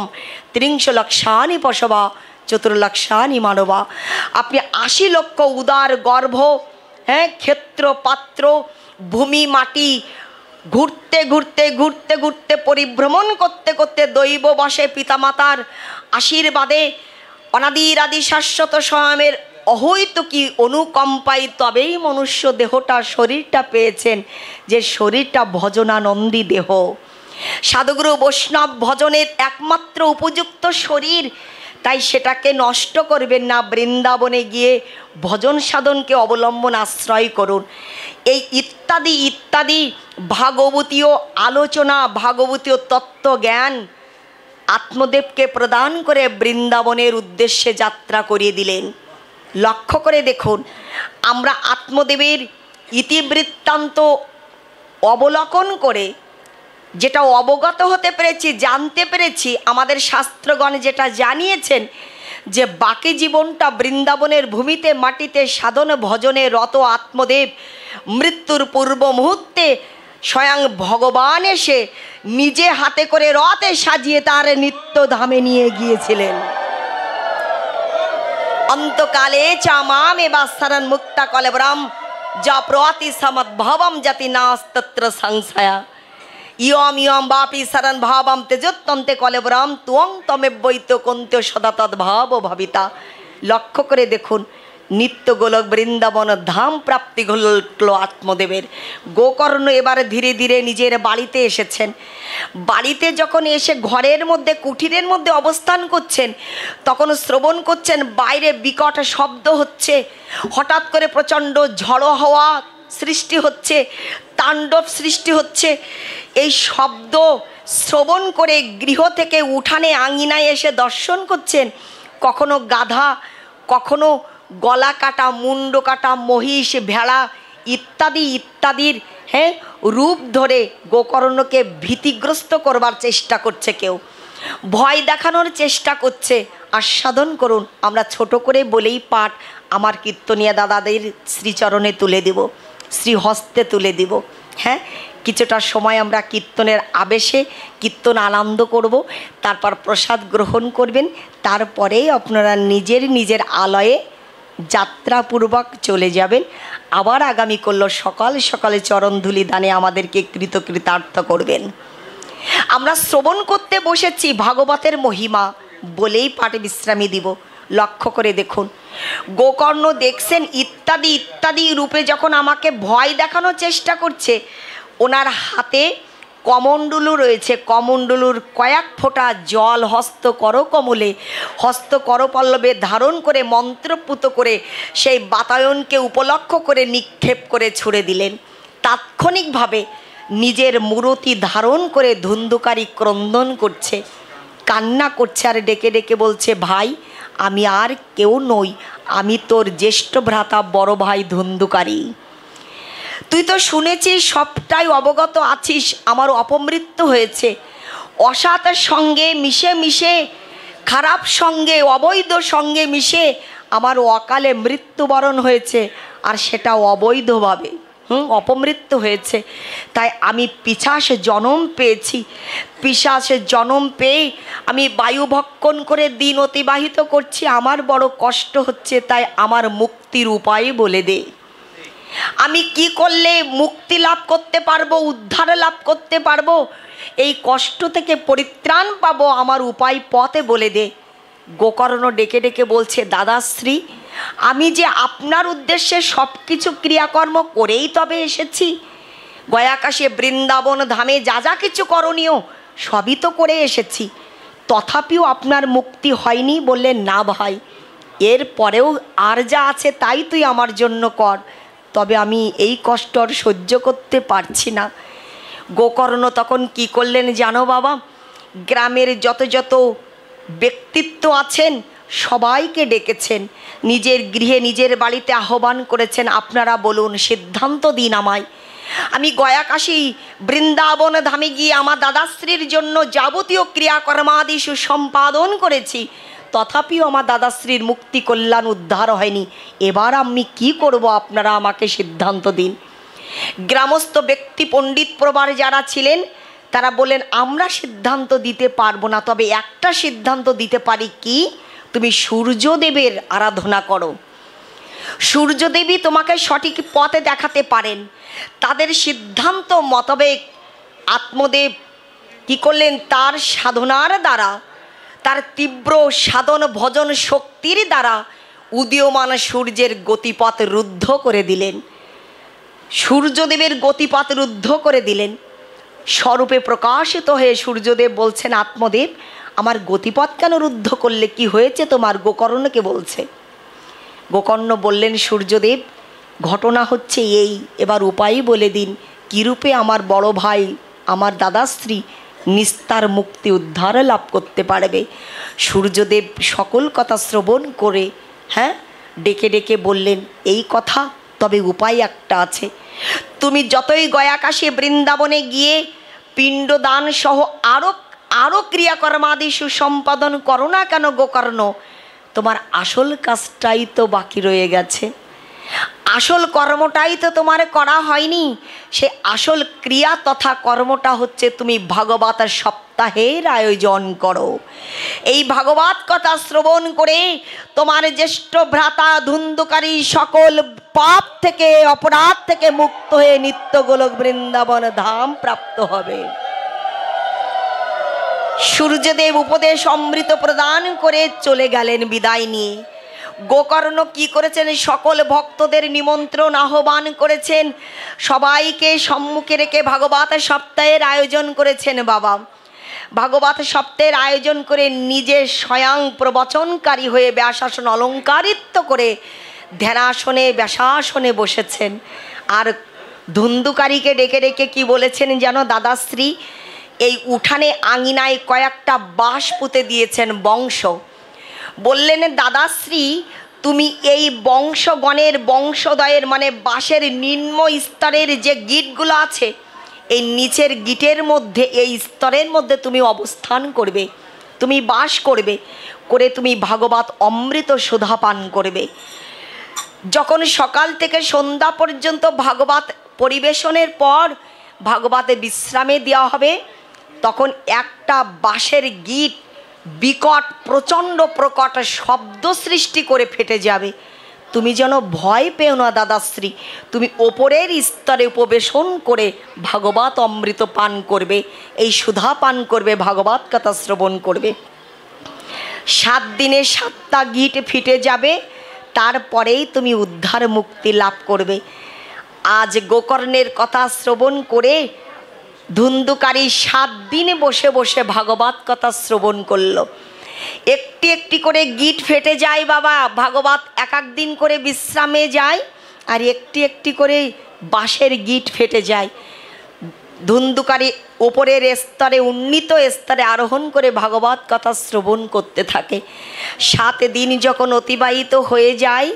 ত্রিংশ লক্ষানি পশবা চতুর্লক্ষানি মানবা। আপনি 80 লক্ষ উদার গর্ভ, হ্যাঁ, ক্ষেত্র পাত্র ভূমি মাটি ঘুরতে ঘুরতে ঘুরতে ঘুরতে পরিভ্রমণ করতে করতে দৈব বশে পিতামাতার আশীর্বাদে অনাদির আদি শাশ্বত স্বয়মের অহৈতুকী অনুকম্পায় তবেই মনুষ্য দেহটা, শরীরটা পেয়েছেন, যে শরীরটা ভজনানন্দী দেহ। সাধুগুরু বৈষ্ণব ভজনের একমাত্র উপযুক্ত শরীর, তাই সেটাকে নষ্ট করবেন না। বৃন্দাবনে গিয়ে ভজন সাধনকে অবলম্বন আশ্রয় করুন। এই ইত্যাদি ইত্যাদি ভাগবতীয় আলোচনা, ভাগবতীয় তত্ত্বজ্ঞান আত্মদেবকে প্রদান করে বৃন্দাবনের উদ্দেশ্যে যাত্রা করিয়ে দিলেন। লক্ষ্য করে দেখুন, আমরা আত্মদেবের ইতিবৃত্তান্ত অবলোকন করে যেটা অবগত হতে পেরেছি, জানতে পেরেছি, আমাদের শাস্ত্রগণ যেটা জানিয়েছেন যে বাকি জীবনটা বৃন্দাবনের ভূমিতে মাটিতে সাধন ভজনে রত আত্মদেব মৃত্যুর পূর্ব মুহূর্তে স্বয়ং ভগবান এসে নিজে হাতে করে রথে সাজিয়ে তার নিত্যধামে নিয়ে গিয়েছিলেন। অন্তকালে চামামে বাসারণ মুক্তা কলেবরাম যা প্রতি সমদ্ভবম জাতি নাস্তত্র সংশয়া ইয়ম ইয়ম বাপি শরণ ভাবম তেজোত্তন্তে কলেবরাম তুয়ং তমে বৈত কন্ত্য সদা তদ্ভাব ভাবিতা। লক্ষ্য করে দেখুন, নিত্য গোলক বৃন্দাবন ধাম প্রাপ্তি ঘটল আত্মদেবের। গোকর্ণ এবারে ধীরে ধীরে নিজের বাড়িতে এসেছেন। বাড়িতে যখন এসে ঘরের মধ্যে কুঠিরের মধ্যে অবস্থান করছেন, তখন শ্রবণ করছেন বাইরে বিকট শব্দ হচ্ছে, হঠাৎ করে প্রচণ্ড ঝড়ো হাওয়া সৃষ্টি হচ্ছে, তাণ্ডব সৃষ্টি হচ্ছে। এই শব্দ শ্রবণ করে গৃহ থেকে উঠানে আঙিনায় এসে দর্শন করছেন কখনো গাধা, কখনো গলা কাটা, মুন্ড কাটা মহিষ, ভেড়া ইত্যাদি ইত্যাদির রূপ ধরে গোকর্ণকে ভীতিগ্রস্ত করবার চেষ্টা করছে, কেউ ভয় দেখানোর চেষ্টা করছে। আস্বাদন করুন, আমরা ছোট করে বলেই পাঠ আমার কীর্তনিয়া দাদাদের শ্রীচরণে তুলে দেব, শ্রীহস্তে তুলে দিব। কিছুটা সময় আমরা কীর্তনের আবেশে কীর্তন আনন্দ করব, তারপর প্রসাদ গ্রহণ করবেন, তারপরেই আপনারা নিজের নিজের আলয়ে যাত্রাপূর্বক চলে যাবেন। আবার আগামী করল সকাল সকালে চরণধুলি দানে আমাদেরকে কৃতকৃতার্থ করবেন। আমরা শ্রবণ করতে বসেছি ভাগবতের মহিমা, বলেই পাঠে বিশ্রামী দিব। লক্ষ্য করে দেখুন, গোকর্ণ দেখছেন ইত্যাদি ইত্যাদি রূপে যখন আমাকে ভয় দেখানোর চেষ্টা করছে, ওনার হাতে কমণ্ডলু রয়েছে, কমণ্ডলুর কয়েক ফোঁটা জল হস্ত করকমলে, হস্ত করপল্লবে ধারণ করে মন্ত্রপুত করে সেই বাতায়নকে উপলক্ষ করে নিক্ষেপ করে ছুড়ে দিলেন। তাৎক্ষণিকভাবে নিজের মূরতি ধারণ করে ধুন্ধুকারী ক্রন্দন করছে, কান্না করছে, আর ডেকে ডেকে বলছে, ভাই আমি আর কেউ নই, আমি তোর জ্যেষ্ঠ ভ্রাতা বড় ভাই ধুন্ধুকারী। তুই তো শুনেছিস, সবটাই অবগত আছিস, আমার অপমৃত্যু হয়েছে, অসৎ সঙ্গে মিশে মিশে, খারাপ সঙ্গে অবৈধ সঙ্গে মিশে আমার অকালে মৃত্যুবরণ হয়েছে, আর সেটা অবৈধভাবে অপমৃত্যু হয়েছে। তাই আমি পিশাচে জন্ম পেয়েছি, পিশাচে জন্ম পেয়ে আমি বায়ু ভক্ষণ করে দিন অতিবাহিত করছি, আমার বড় কষ্ট হচ্ছে, তাই আমার মুক্তির উপায় বলে দে। আমি কি করলে মুক্তি লাভ করতে পারবো, উদ্ধার লাভ করতে পারবো, এই কষ্ট থেকে পরিত্রাণ পাবো, আমার উপায় পথে বলে দে। গোকর্ণ ডেকে ডেকে বলছে, দাদাশ্রী আমি যে আপনার উদ্দেশ্যে সব কিছু ক্রিয়াকর্ম করেই তবে এসেছি, গয়াকাশে বৃন্দাবন ধামে যা যা কিছু করণীয় সবই তো করে এসেছি, তথাপিও আপনার মুক্তি হয়নি। বললেন, না ভাই, এর পরেও আর যা আছে তাই তুই আমার জন্য কর, তবে আমি এই কষ্ট আর সহ্য করতে পারছি না। গোকর্ণ তখন কি করলেন জানো বাবা, গ্রামের যত যত ব্যক্তিত্ব আছেন সবাইকে ডেকেছেন, নিজের গৃহে নিজের বাড়িতে আহ্বান করেছেন, আপনারা বলুন, সিদ্ধান্ত দিন আমায়। আমি গয়াকাশী বৃন্দাবন ধামে গিয়ে আমার দাদাশ্রীর জন্য যাবতীয় ক্রিয়াকর্মাদি সুসম্পাদন করেছি, তথাপিও আমার দাদাশ্রীর মুক্তি কল্যাণ উদ্ধার হয়নি। এবার আমি কি করব, আপনারা আমাকে সিদ্ধান্ত দিন। গ্রামস্থ ব্যক্তি পণ্ডিত প্রবার যারা ছিলেন তারা বলেন, আমরা সিদ্ধান্ত দিতে পারবো না, তবে একটা সিদ্ধান্ত দিতে পারি, কি, তুমি সূর্যদেবের আরাধনা করো, সূর্যদেবী তোমাকে সঠিক পথে দেখাতে পারেন। তাদের সিদ্ধান্ত মোতাবেক আত্মদেব কি করলেন, তার সাধনার দ্বারা, তার তীব্র সাধন ভজন শক্তির দ্বারা উদীয়মান সূর্যের গতিপথ রুদ্ধ করে দিলেন, সূর্যদেবের গতিপথ রুদ্ধ করে দিলেন। স্বরূপে প্রকাশিত হয়ে সূর্যদেব বলছেন, আত্মদেব আমার গতিপথ কেন রুদ্ধ করলে, কি হয়েছে তোমার? গোকর্ণকে বলছে। গোকর্ণ বললেন, সূর্যদেব ঘটনা হচ্ছে এই, এবার উপায় বলে দিন, কীরূপে আমার বড় ভাই আমার দাদাশ্রী নিস্তার মুক্তি উদ্ধার লাভ করতে পারবে। সূর্যদেব সকল কথা শ্রবণ করে ডেকে ডেকে বললেন, এই কথা, তবে উপায় একটা আছে। তুমি যতই গয়াকাশে বৃন্দাবনে গিয়ে পিণ্ডদান সহ আরও ক্রিয়াকর্মাদি সুসম্পাদন করো না কেন গোকর্ণ, তোমার আসল কাজটাই তো বাকি রয়ে গেছে, আসল কর্মটাই তো তোমার করা হয়নি। সে আসল ক্রিয়া তথা কর্মটা হচ্ছে তুমি ভাগবত সপ্তাহের আয়োজন করো। এই ভাগবত কথা শ্রবণ করে তোমার জ্যেষ্ঠ ভ্রাতা ধুন্ধুকারী সকল পাপ থেকে অপরাধ থেকে মুক্ত হয়ে নিত্য গোলক বৃন্দাবন ধাম প্রাপ্ত হবে। সূর্যদেব উপদেশ অমৃত প্রদান করে চলে গেলেন বিদায় নিয়ে। গোকর্ণ কি করেছেন? সকল ভক্তদের নিমন্ত্রণ আহ্বান করেছেন, সবাইকে সম্মুখে রেখে ভাগবত সপ্তাহের আয়োজন করেছেন। বাবা ভাগবত সপ্তাহের আয়োজন করে নিজে স্বয়ং প্রবচনকারী হয়ে ব্যাসাসন অলঙ্কারিত্ব করে ধ্যানাসনে ব্যাসাসনে বসেছেন। আর ধুন্ধুকারীকে ডেকে ডেকে কি বলেছেন যেন? দাদাশ্রী এই উঠানে আঙিনায় কয়েকটা বাঁশ পুঁতে দিয়েছেন বংশ। বললেন, দাদাশ্রী তুমি এই বংশগণের বংশোদয়ের মানে বাঁশের নিম্ন স্তরের যে গিটগুলো আছে, এই নিচের গিটের মধ্যে, এই স্তরের মধ্যে তুমি অবস্থান করবে, তুমি বাস করবে, করে তুমি ভাগবত অমৃত সুধা পান করবে। যখন সকাল থেকে সন্ধ্যা পর্যন্ত ভাগবত পরিবেশনের পর ভাগবতে বিশ্রামে দেওয়া হবে, তখন একটা বাঁশের গিট বিকট প্রচণ্ড প্রকট শব্দ সৃষ্টি করে ফেটে যাবে। তুমি যেন ভয় পেও না দাদাশ্রী, তুমি ওপরের স্তরে উপবেশন করে ভাগবত অমৃত পান করবে, এই সুধা পান করবে, ভাগবত কথা শ্রবণ করবে। 7 দিনে 7টা গিট ফিটে যাবে, তারপরেই তুমি উদ্ধার মুক্তি লাভ করবে। আজ গোকর্ণের কথা শ্রবণ করে ধুন্ধুকারী 7 দিনে বসে বসে ভাগবত কথা শ্রবণ করল। একটি একটি করে গিট ফেটে যায় বাবা, ভাগবত এক এক দিন করে বিশ্রামে যায়, আর একটি একটি করে বাঁশের গিট ফেটে যায়। ধুন্ধুকারী ওপরের স্তরে উন্নীত স্তরে আরোহণ করে ভাগবত কথা শ্রবণ করতে থাকে। 7 দিন যখন অতিবাহিত হয়ে যায়,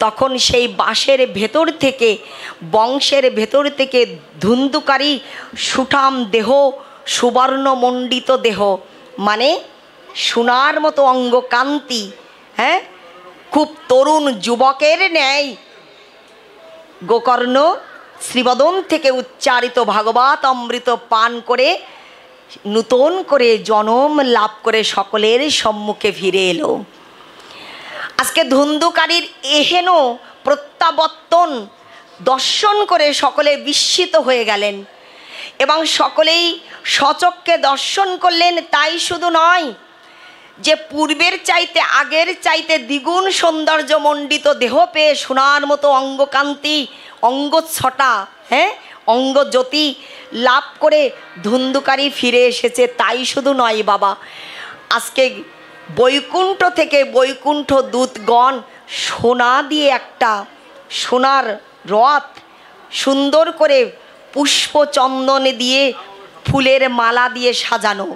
তখন সেই বাঁশের ভেতর থেকে, বংশের ভেতর থেকে ধুন্ধুকারী সুঠাম দেহ, সুবর্ণমণ্ডিত দেহ, মানে সোনার মতো অঙ্গকান্তি, খুব তরুণ যুবকের ন্যায় গোকর্ণ শ্রীবদন থেকে উচ্চারিত ভাগবত অমৃত পান করে নূতন করে জনম লাভ করে সকলের সম্মুখে ফিরে এলো। আজকে ধুন্ধুকারীর এহেন প্রত্যাবর্তন দর্শন করে সকলে বিস্মিত হয়ে গেলেন এবং সকলেই সচক্ষে দর্শন করলেন। তাই শুধু নয়, যে পূর্বের চাইতে আগের চাইতে দ্বিগুণ সৌন্দর্যমণ্ডিত দেহ পেয়ে সোনার মতো অঙ্গকান্তি, অঙ্গছটা, অঙ্গজ্যোতি লাভ করে ধুন্ধুকারী ফিরে এসেছে। তাই শুধু নয় বাবা, আজকে বৈকুণ্ঠ থেকে বৈকুণ্ঠ দূতগণ সোনা দিয়ে একটা সোনার রথ সুন্দর করে পুষ্প চন্দনে দিয়ে ফুলের মালা দিয়ে সাজানো,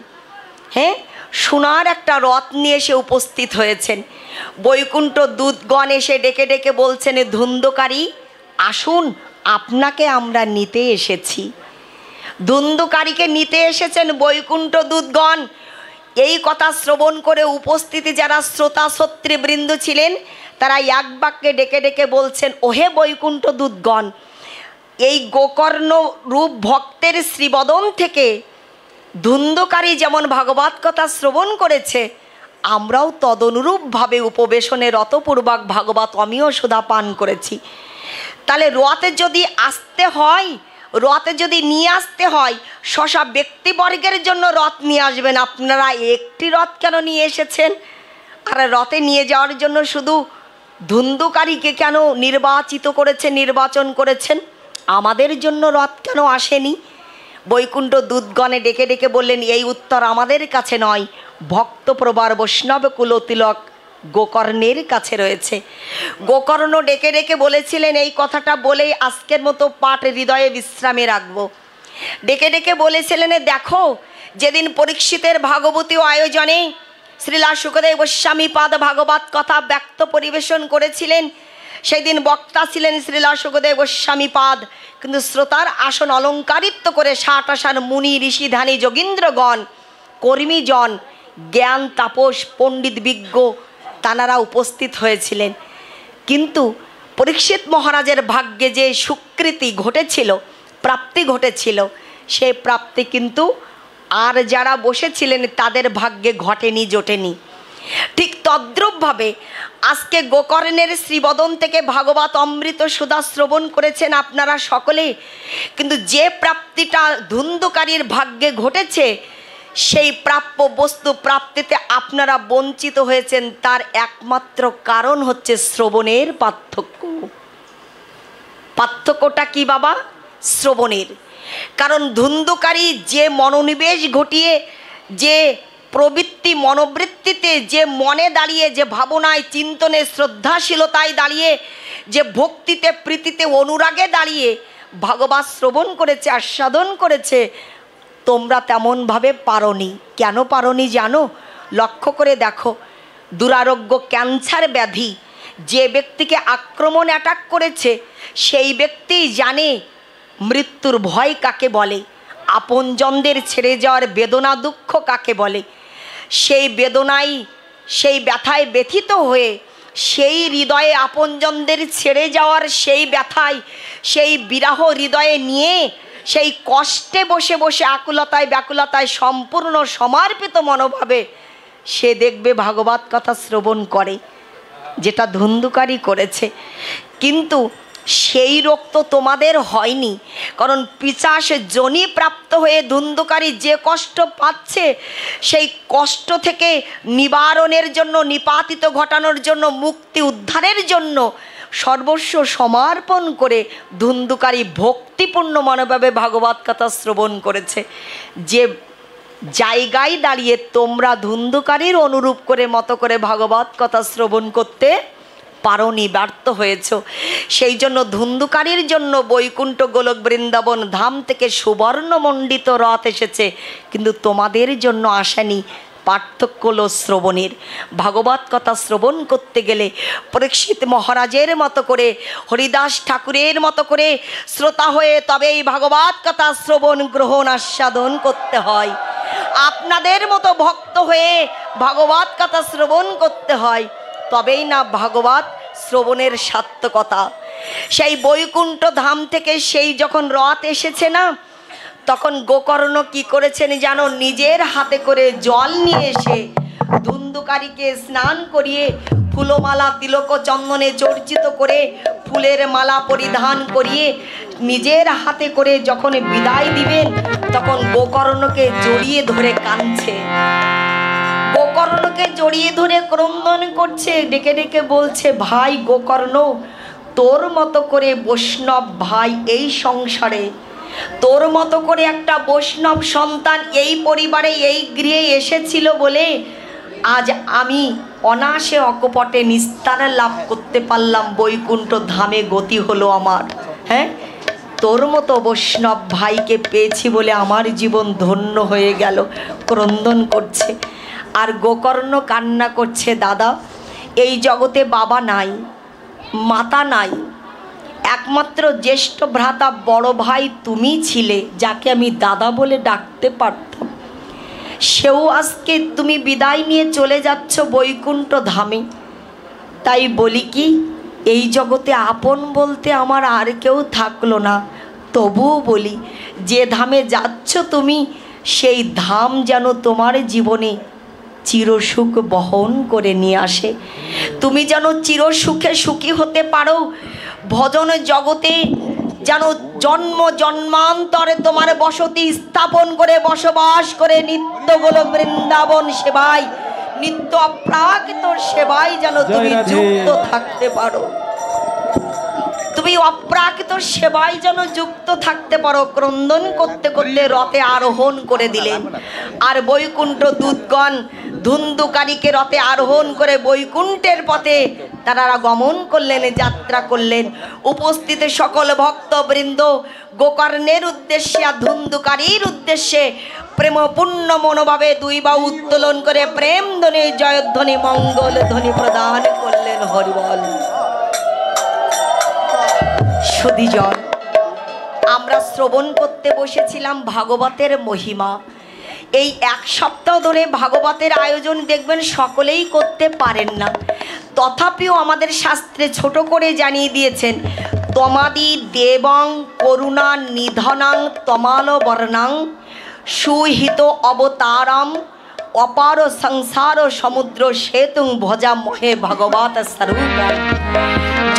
সোনার একটা রথ নিয়ে এসে উপস্থিত হয়েছেন। বৈকুণ্ঠ দূতগণ এসে ডেকে ডেকে বলছেন, ধুন্ধুকারী আসুন, আপনাকে আমরা নিতে এসেছি। ধুন্ধুকারীকে নিতে এসেছেন বৈকুণ্ঠ দূতগণ। এই কথা শ্রবণ করে উপস্থিতি যারা শ্রোতা শ্রোতৃবৃন্দ ছিলেন, তারা এক বাক্যে ডেকে ডেকে বলছেন, ওহে বৈকুণ্ঠ দূতগণ, এই গোকর্ণ রূপ ভক্তের শ্রীবদন থেকে ধুন্ধুকারী যেমন ভাগবত কথা শ্রবণ করেছে, আমরাও তদনুরূপভাবে উপবেশনে রতপূর্বক ভাগবত অমীয় সুধা পান করেছি। তাহলে রথে যদি আসতে হয়, রথে যদি নিয়ে আসতে হয়, শশা ব্যক্তিবর্গের জন্য রথ নিয়ে আসবেন। আপনারা একটি রথ কেন নিয়ে এসেছেন? আর রথে নিয়ে যাওয়ার জন্য শুধু ধুন্ধুকারীকে কেন নির্বাচন করেছেন? আমাদের জন্য রথ কেন আসেনি? বৈকুণ্ঠ দূতগণে ডেকে ডেকে বললেন, এই উত্তর আমাদের কাছে নয়, ভক্তপ্রবার বৈষ্ণব কুলতিলক গোকর্ণের কাছে রয়েছে। গোকর্ণ ডেকে ডেকে বলেছিলেন, এই কথাটা বলেই আজকের মতো পাঠ হৃদয়ে বিশ্রামে রাখবো। ডেকে ডেকে বলেছিলেন, দেখো যেদিন পরীক্ষিতের ভাগবতী আয়োজনে শ্রীলা শুকদেব গোস্বামী পাদ ভাগবত কথা ব্যক্ত পরিবেশন করেছিলেন, সেই দিন বক্তা ছিলেন শ্রীলা শুকদেব গোস্বামী পাদ, কিন্তু শ্রোতার আসন অলঙ্কারিত করে 60 মুনি ঋষি ধ্যানী যোগীন্দ্রগণ, কর্মীজন, জ্ঞান তাপস পণ্ডিত বিজ্ঞ তানারা উপস্থিত হয়েছিলেন। কিন্তু পরীক্ষিত মহারাজের ভাগ্যে যে সুকৃতি ঘটেছিল, প্রাপ্তি ঘটেছিল, সেই প্রাপ্তি কিন্তু আর যারা বসেছিলেন তাদের ভাগ্যে ঘটেনি, জোটেনি। ঠিক তদ্রূপভাবে আজকে গোকর্ণের শ্রীবদন থেকে ভাগবত অমৃত সুধা শ্রবণ করেছেন আপনারা সকলে, কিন্তু যে প্রাপ্তিটা ধুন্ধুকারীর ভাগ্যে ঘটেছে, সেই প্রাপ্য বস্তু প্রাপ্তিতে আপনারা বঞ্চিত হয়েছেন, তার একমাত্র কারণ হচ্ছে শ্রবণের পার্থক্য। পার্থক্যটা কি বাবা? শ্রবণের। কারণ ধুন্ধুকারী যে মনোনিবেশ ঘটিয়ে, যে প্রবৃত্তি মনোবৃত্তিতে, যে মনে দাঁড়িয়ে, যে ভাবনায় চিন্তনে শ্রদ্ধাশীলতায় দাঁড়িয়ে, যে ভক্তিতে প্রীতিতে অনুরাগে দাঁড়িয়ে ভাগবত শ্রবণ করেছে, আস্বাদন করেছে, তোমরা তেমনভাবে পারোনি। কেন পারোনি জানো? লক্ষ্য করে দেখো, দুরারোগ্য ক্যান্সার ব্যাধি যে ব্যক্তিকে আক্রমণ অ্যাটাক করেছে, সেই ব্যক্তিই জানে মৃত্যুর ভয় কাকে বলে, আপনজনদের ছেড়ে যাওয়ার বেদনা দুঃখ কাকে বলে। সেই বেদনায়, সেই ব্যথায় ব্যথিত হয়ে, সেই হৃদয়ে আপনজনদের ছেড়ে যাওয়ার সেই ব্যথায়, সেই বিরহ হৃদয়ে নিয়ে, সেই কষ্টে বসে বসে আকুলতায় ব্যাকুলতায় সম্পূর্ণ সমর্পিত মনোভাবে সে দেখবে ভাগবত কথা শ্রবণ করে, যেটা ধুন্ধুকারী করেছে। কিন্তু সেই রোগ তো তোমাদের হয়নি, কারণ পিশাচ যোনি প্রাপ্ত হয়ে ধুন্ধুকারী যে কষ্ট পাচ্ছে, সেই কষ্ট থেকে নিবারণের জন্য, নিপাতিত ঘটানোর জন্য, মুক্তি উদ্ধারের জন্য সর্বস্ব সমর্পণ করে ধুন্ধুকারী ভক্তিপূর্ণ মনোভাবে ভাগবত কথা শ্রবণ করেছে। যে জায়গায় দাঁড়িয়ে তোমরা ধুন্ধুকারীর অনুরূপ করে মতো করে ভাগবত কথা শ্রবণ করতে পারোনি, ব্যর্থ হয়েছ। সেই জন্য ধুন্ধুকারীর জন্য বৈকুণ্ঠ গোলক বৃন্দাবন ধাম থেকে সুবর্ণমণ্ডিত রথ এসেছে, কিন্তু তোমাদের জন্য আসেনি। পার্থক্য হলো শ্রবণের। ভাগবত কথা শ্রবণ করতে গেলে পরীক্ষিত মহারাজের মতো করে, হরিদাস ঠাকুরের মতো করে শ্রোতা হয়ে তবেই ভাগবত কথা শ্রবণ গ্রহণ আস্বাদন করতে হয়। আপনাদের মতো ভক্ত হয়ে ভাগবত কথা শ্রবণ করতে হয়, তবেই না ভাগবত শ্রবণের সার্থকতা। সেই বৈকুণ্ঠ ধাম থেকে সেই যখন রথ এসেছে না, তখন গোকর্ণ কি করেছেন জানো? নিজের হাতে করে জল নিয়ে এসে ধুন্ধুকারীকে স্নান করিয়ে, ফুলমালা তিলক চন্দনে চর্চিত করে, ফুলের মালা পরিধান করিয়ে নিজের হাতে করে যখন বিদায় দিবেন, তখন গোকর্ণকে জড়িয়ে ধরে কাঁদছে, গোকর্ণকে জড়িয়ে ধরে ক্রন্দন করছে, ডেকে ডেকে বলছে, ভাই গোকর্ণ, তোর মতো করে বৈষ্ণব ভাই এই সংসারে, তোর মতো করে একটা বৈষ্ণব সন্তান এই পরিবারে, এই গৃহে এসেছিল বলে আজ আমি অনায়াসে অকপটে নিস্তার লাভ করতে পারলাম, বৈকুণ্ঠ ধামে গতি হলো আমার। হ্যাঁ, তোর মতো বৈষ্ণব ভাইকে পেয়েছি বলে আমার জীবন ধন্য হয়ে গেল, ক্রন্দন করছে। আর গোকর্ণ কান্না করছে, দাদা এই জগতে বাবা নাই, মাতা নাই, একমাত্র জ্যেষ্ঠ ভ্রাতা বড় ভাই তুমি ছিলে, যাকে আমি দাদা বলে ডাকতে পারতাম, সেও আজকে তুমি বিদায় নিয়ে চলে যাচ্ছ বৈকুণ্ঠ ধামে। তাই বলি কি, এই জগতে আপন বলতে আমার আর কেউ থাকলো না, তবুও বলি যে ধামে যাচ্ছ তুমি, সেই ধাম যেন তোমার জীবনে চিরসুখ বহন করে নিয়ে আসে। তুমি যেন চিরসুখে সুখী হতে পারো, ভজন জগতে যেন জন্ম জন্মান্তরে তোমার বসতি স্থাপন করে বসবাস করে নিত্য গোলক বৃন্দাবন সেবায়, নিত্য অপ্রাকৃত সেবায় যেন তুমি যুক্ত থাকতে পারো। তুমি অপ্রাকৃত সেবায় যেন যুক্ত থাকতে পারো। ক্রন্দন করতে করতে রথে আরোহণ করে দিলেন। আর বৈকুণ্ঠ দূতগণ ধুন্ধুকারীকে রথে আরোহণ করে বৈকুণ্ঠের পথে তারা গমন করলেন, যাত্রা করলেন। উপস্থিত সকল ভক্তবৃন্দ গোকর্ণের উদ্দেশ্যে আর ধুন্ধুকারীর উদ্দেশ্যে প্রেমপূর্ণ মনোভাবে দুই বাহু উত্তোলন করে প্রেম ধ্বনি, জয়ধ্বনি, মঙ্গল ধ্বনি প্রদান করলেন। হরিবল। সুধীজন, আমরা শ্রবণ করতে বসেছিলাম ভাগবতের মহিমা। এই এক সপ্তাহ ধরে ভাগবতের আয়োজন দেখবেন সকলেই করতে পারেন না, তথাপিও আমাদের শাস্ত্রে ছোট করে জানিয়ে দিয়েছেন, তমাদি দেবং করুণা নিধনাং তমাল বর্ণাং সুহিত অবতারাম অপার সংসার সমুদ্র সেতুং ভজা মহে ভগবত স্বরূপ।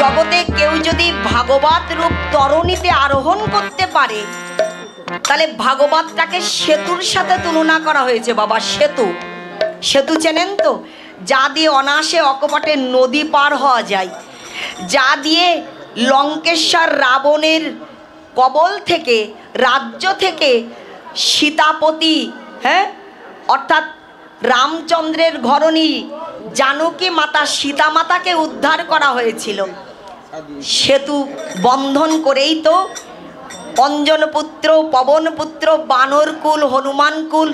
জগতে কেউ যদি ভাগবত রূপ তরণীতে আরোহণ করতে পারে, তাহলে ভাগবতটাকে সেতুর সাথে তুলনা করা হয়েছে। বাবা, সেতু, সেতু চেনেন তো? যা দিয়ে অনায়াসে অকপটে নদী পার হওয়া যায়, যা দিয়ে লঙ্কেশ্বর রাবণের কবল থেকে, রাজ্য থেকে সীতাপতি, অর্থাৎ রামচন্দ্রের ঘরণী জানকী মাতা সীতা মাতাকে উদ্ধার করা হয়েছিল। সেতু বন্ধন করেই তো অঞ্জনপুত্র, পবনপুত্র, বানরকুল, হনুমানকুল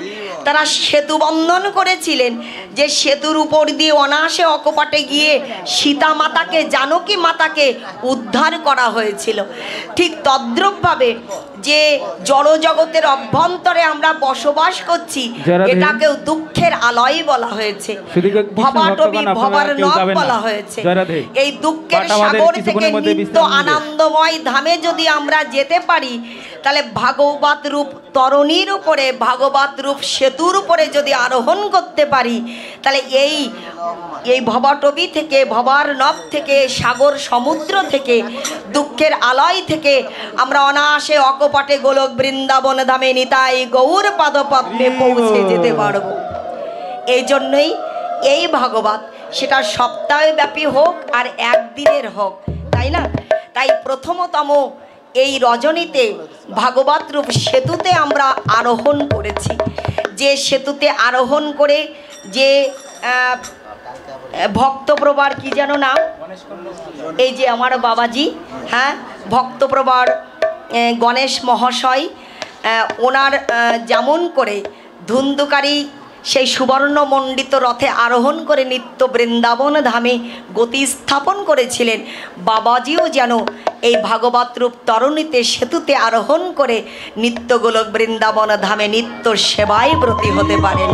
তারা সেতু বন্ধন করেছিলেন, যে সেতুর উপর দিয়ে অনায়াসে অকপটে গিয়ে সীতা মাতাকে, জানকী মাতাকে উদ্ধার করা হয়েছিল। ঠিক তদ্রূপভাবে যে জড়জগতের অভ্যন্তরে আমরা বসবাস করছি, এটাকেও দুঃখের আলয় বলা হয়েছে, ভবাটবী, ভবার নব বলা হয়েছে। এই দুঃখের সাগর থেকে নিত্য আনন্দময় ধামে যদি আমরা যেতে পারি, তাহলে ভাগবত রূপ তরণীর উপরে, ভাগবত রূপ সেতুর উপরে যদি আরোহণ করতে পারি, তাহলে এই ভবাটবী থেকে, ভবার নব থেকে, সাগর সমুদ্র থেকে, দুঃখের আলয় থেকে আমরা অনায়াসে অকপটে গোলক বৃন্দাবন ধামে নিতাই গৌর পাদপদ্মে পৌঁছে যেতে পারব। এই জন্যই এই ভাগবত, সেটা সপ্তাহব্যাপী হোক আর একদিনের হোক, তাই না? তাই প্রথমতম এই রজনীতে ভাগবত রূপ সেতুতে আমরা আরোহণ করেছি। যে সেতুতে আরোহণ করে যে ভক্তপ্রবার, কি যেন নাম, এই যে আমার বাবাজি, ভক্তপ্রবার গণেশ মহাশয়, ওনার যেমন করে ধুন্ধুকারী সেই সুবর্ণমণ্ডিত রথে আরোহণ করে নিত্য বৃন্দাবন ধামে গতি স্থাপন করেছিলেন, বাবাজিও যেন এই ভাগবত রূপ তরণীতে সেতুতে আরোহণ করে নিত্য গোলক বৃন্দাবন ধামে নিত্য সেবায় ব্রতী হতে পারেন।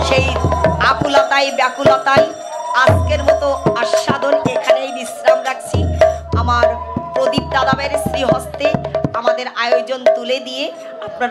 সেই আকুলতায় ব্যাকুলতায় আজকের মতো আস্বাদন এখানেই বিশ্রাম রাখছি। আমার প্রদীপ দাদাবের শ্রীহস্তে আমাদের আয়োজন তুলে দিয়ে আপনারা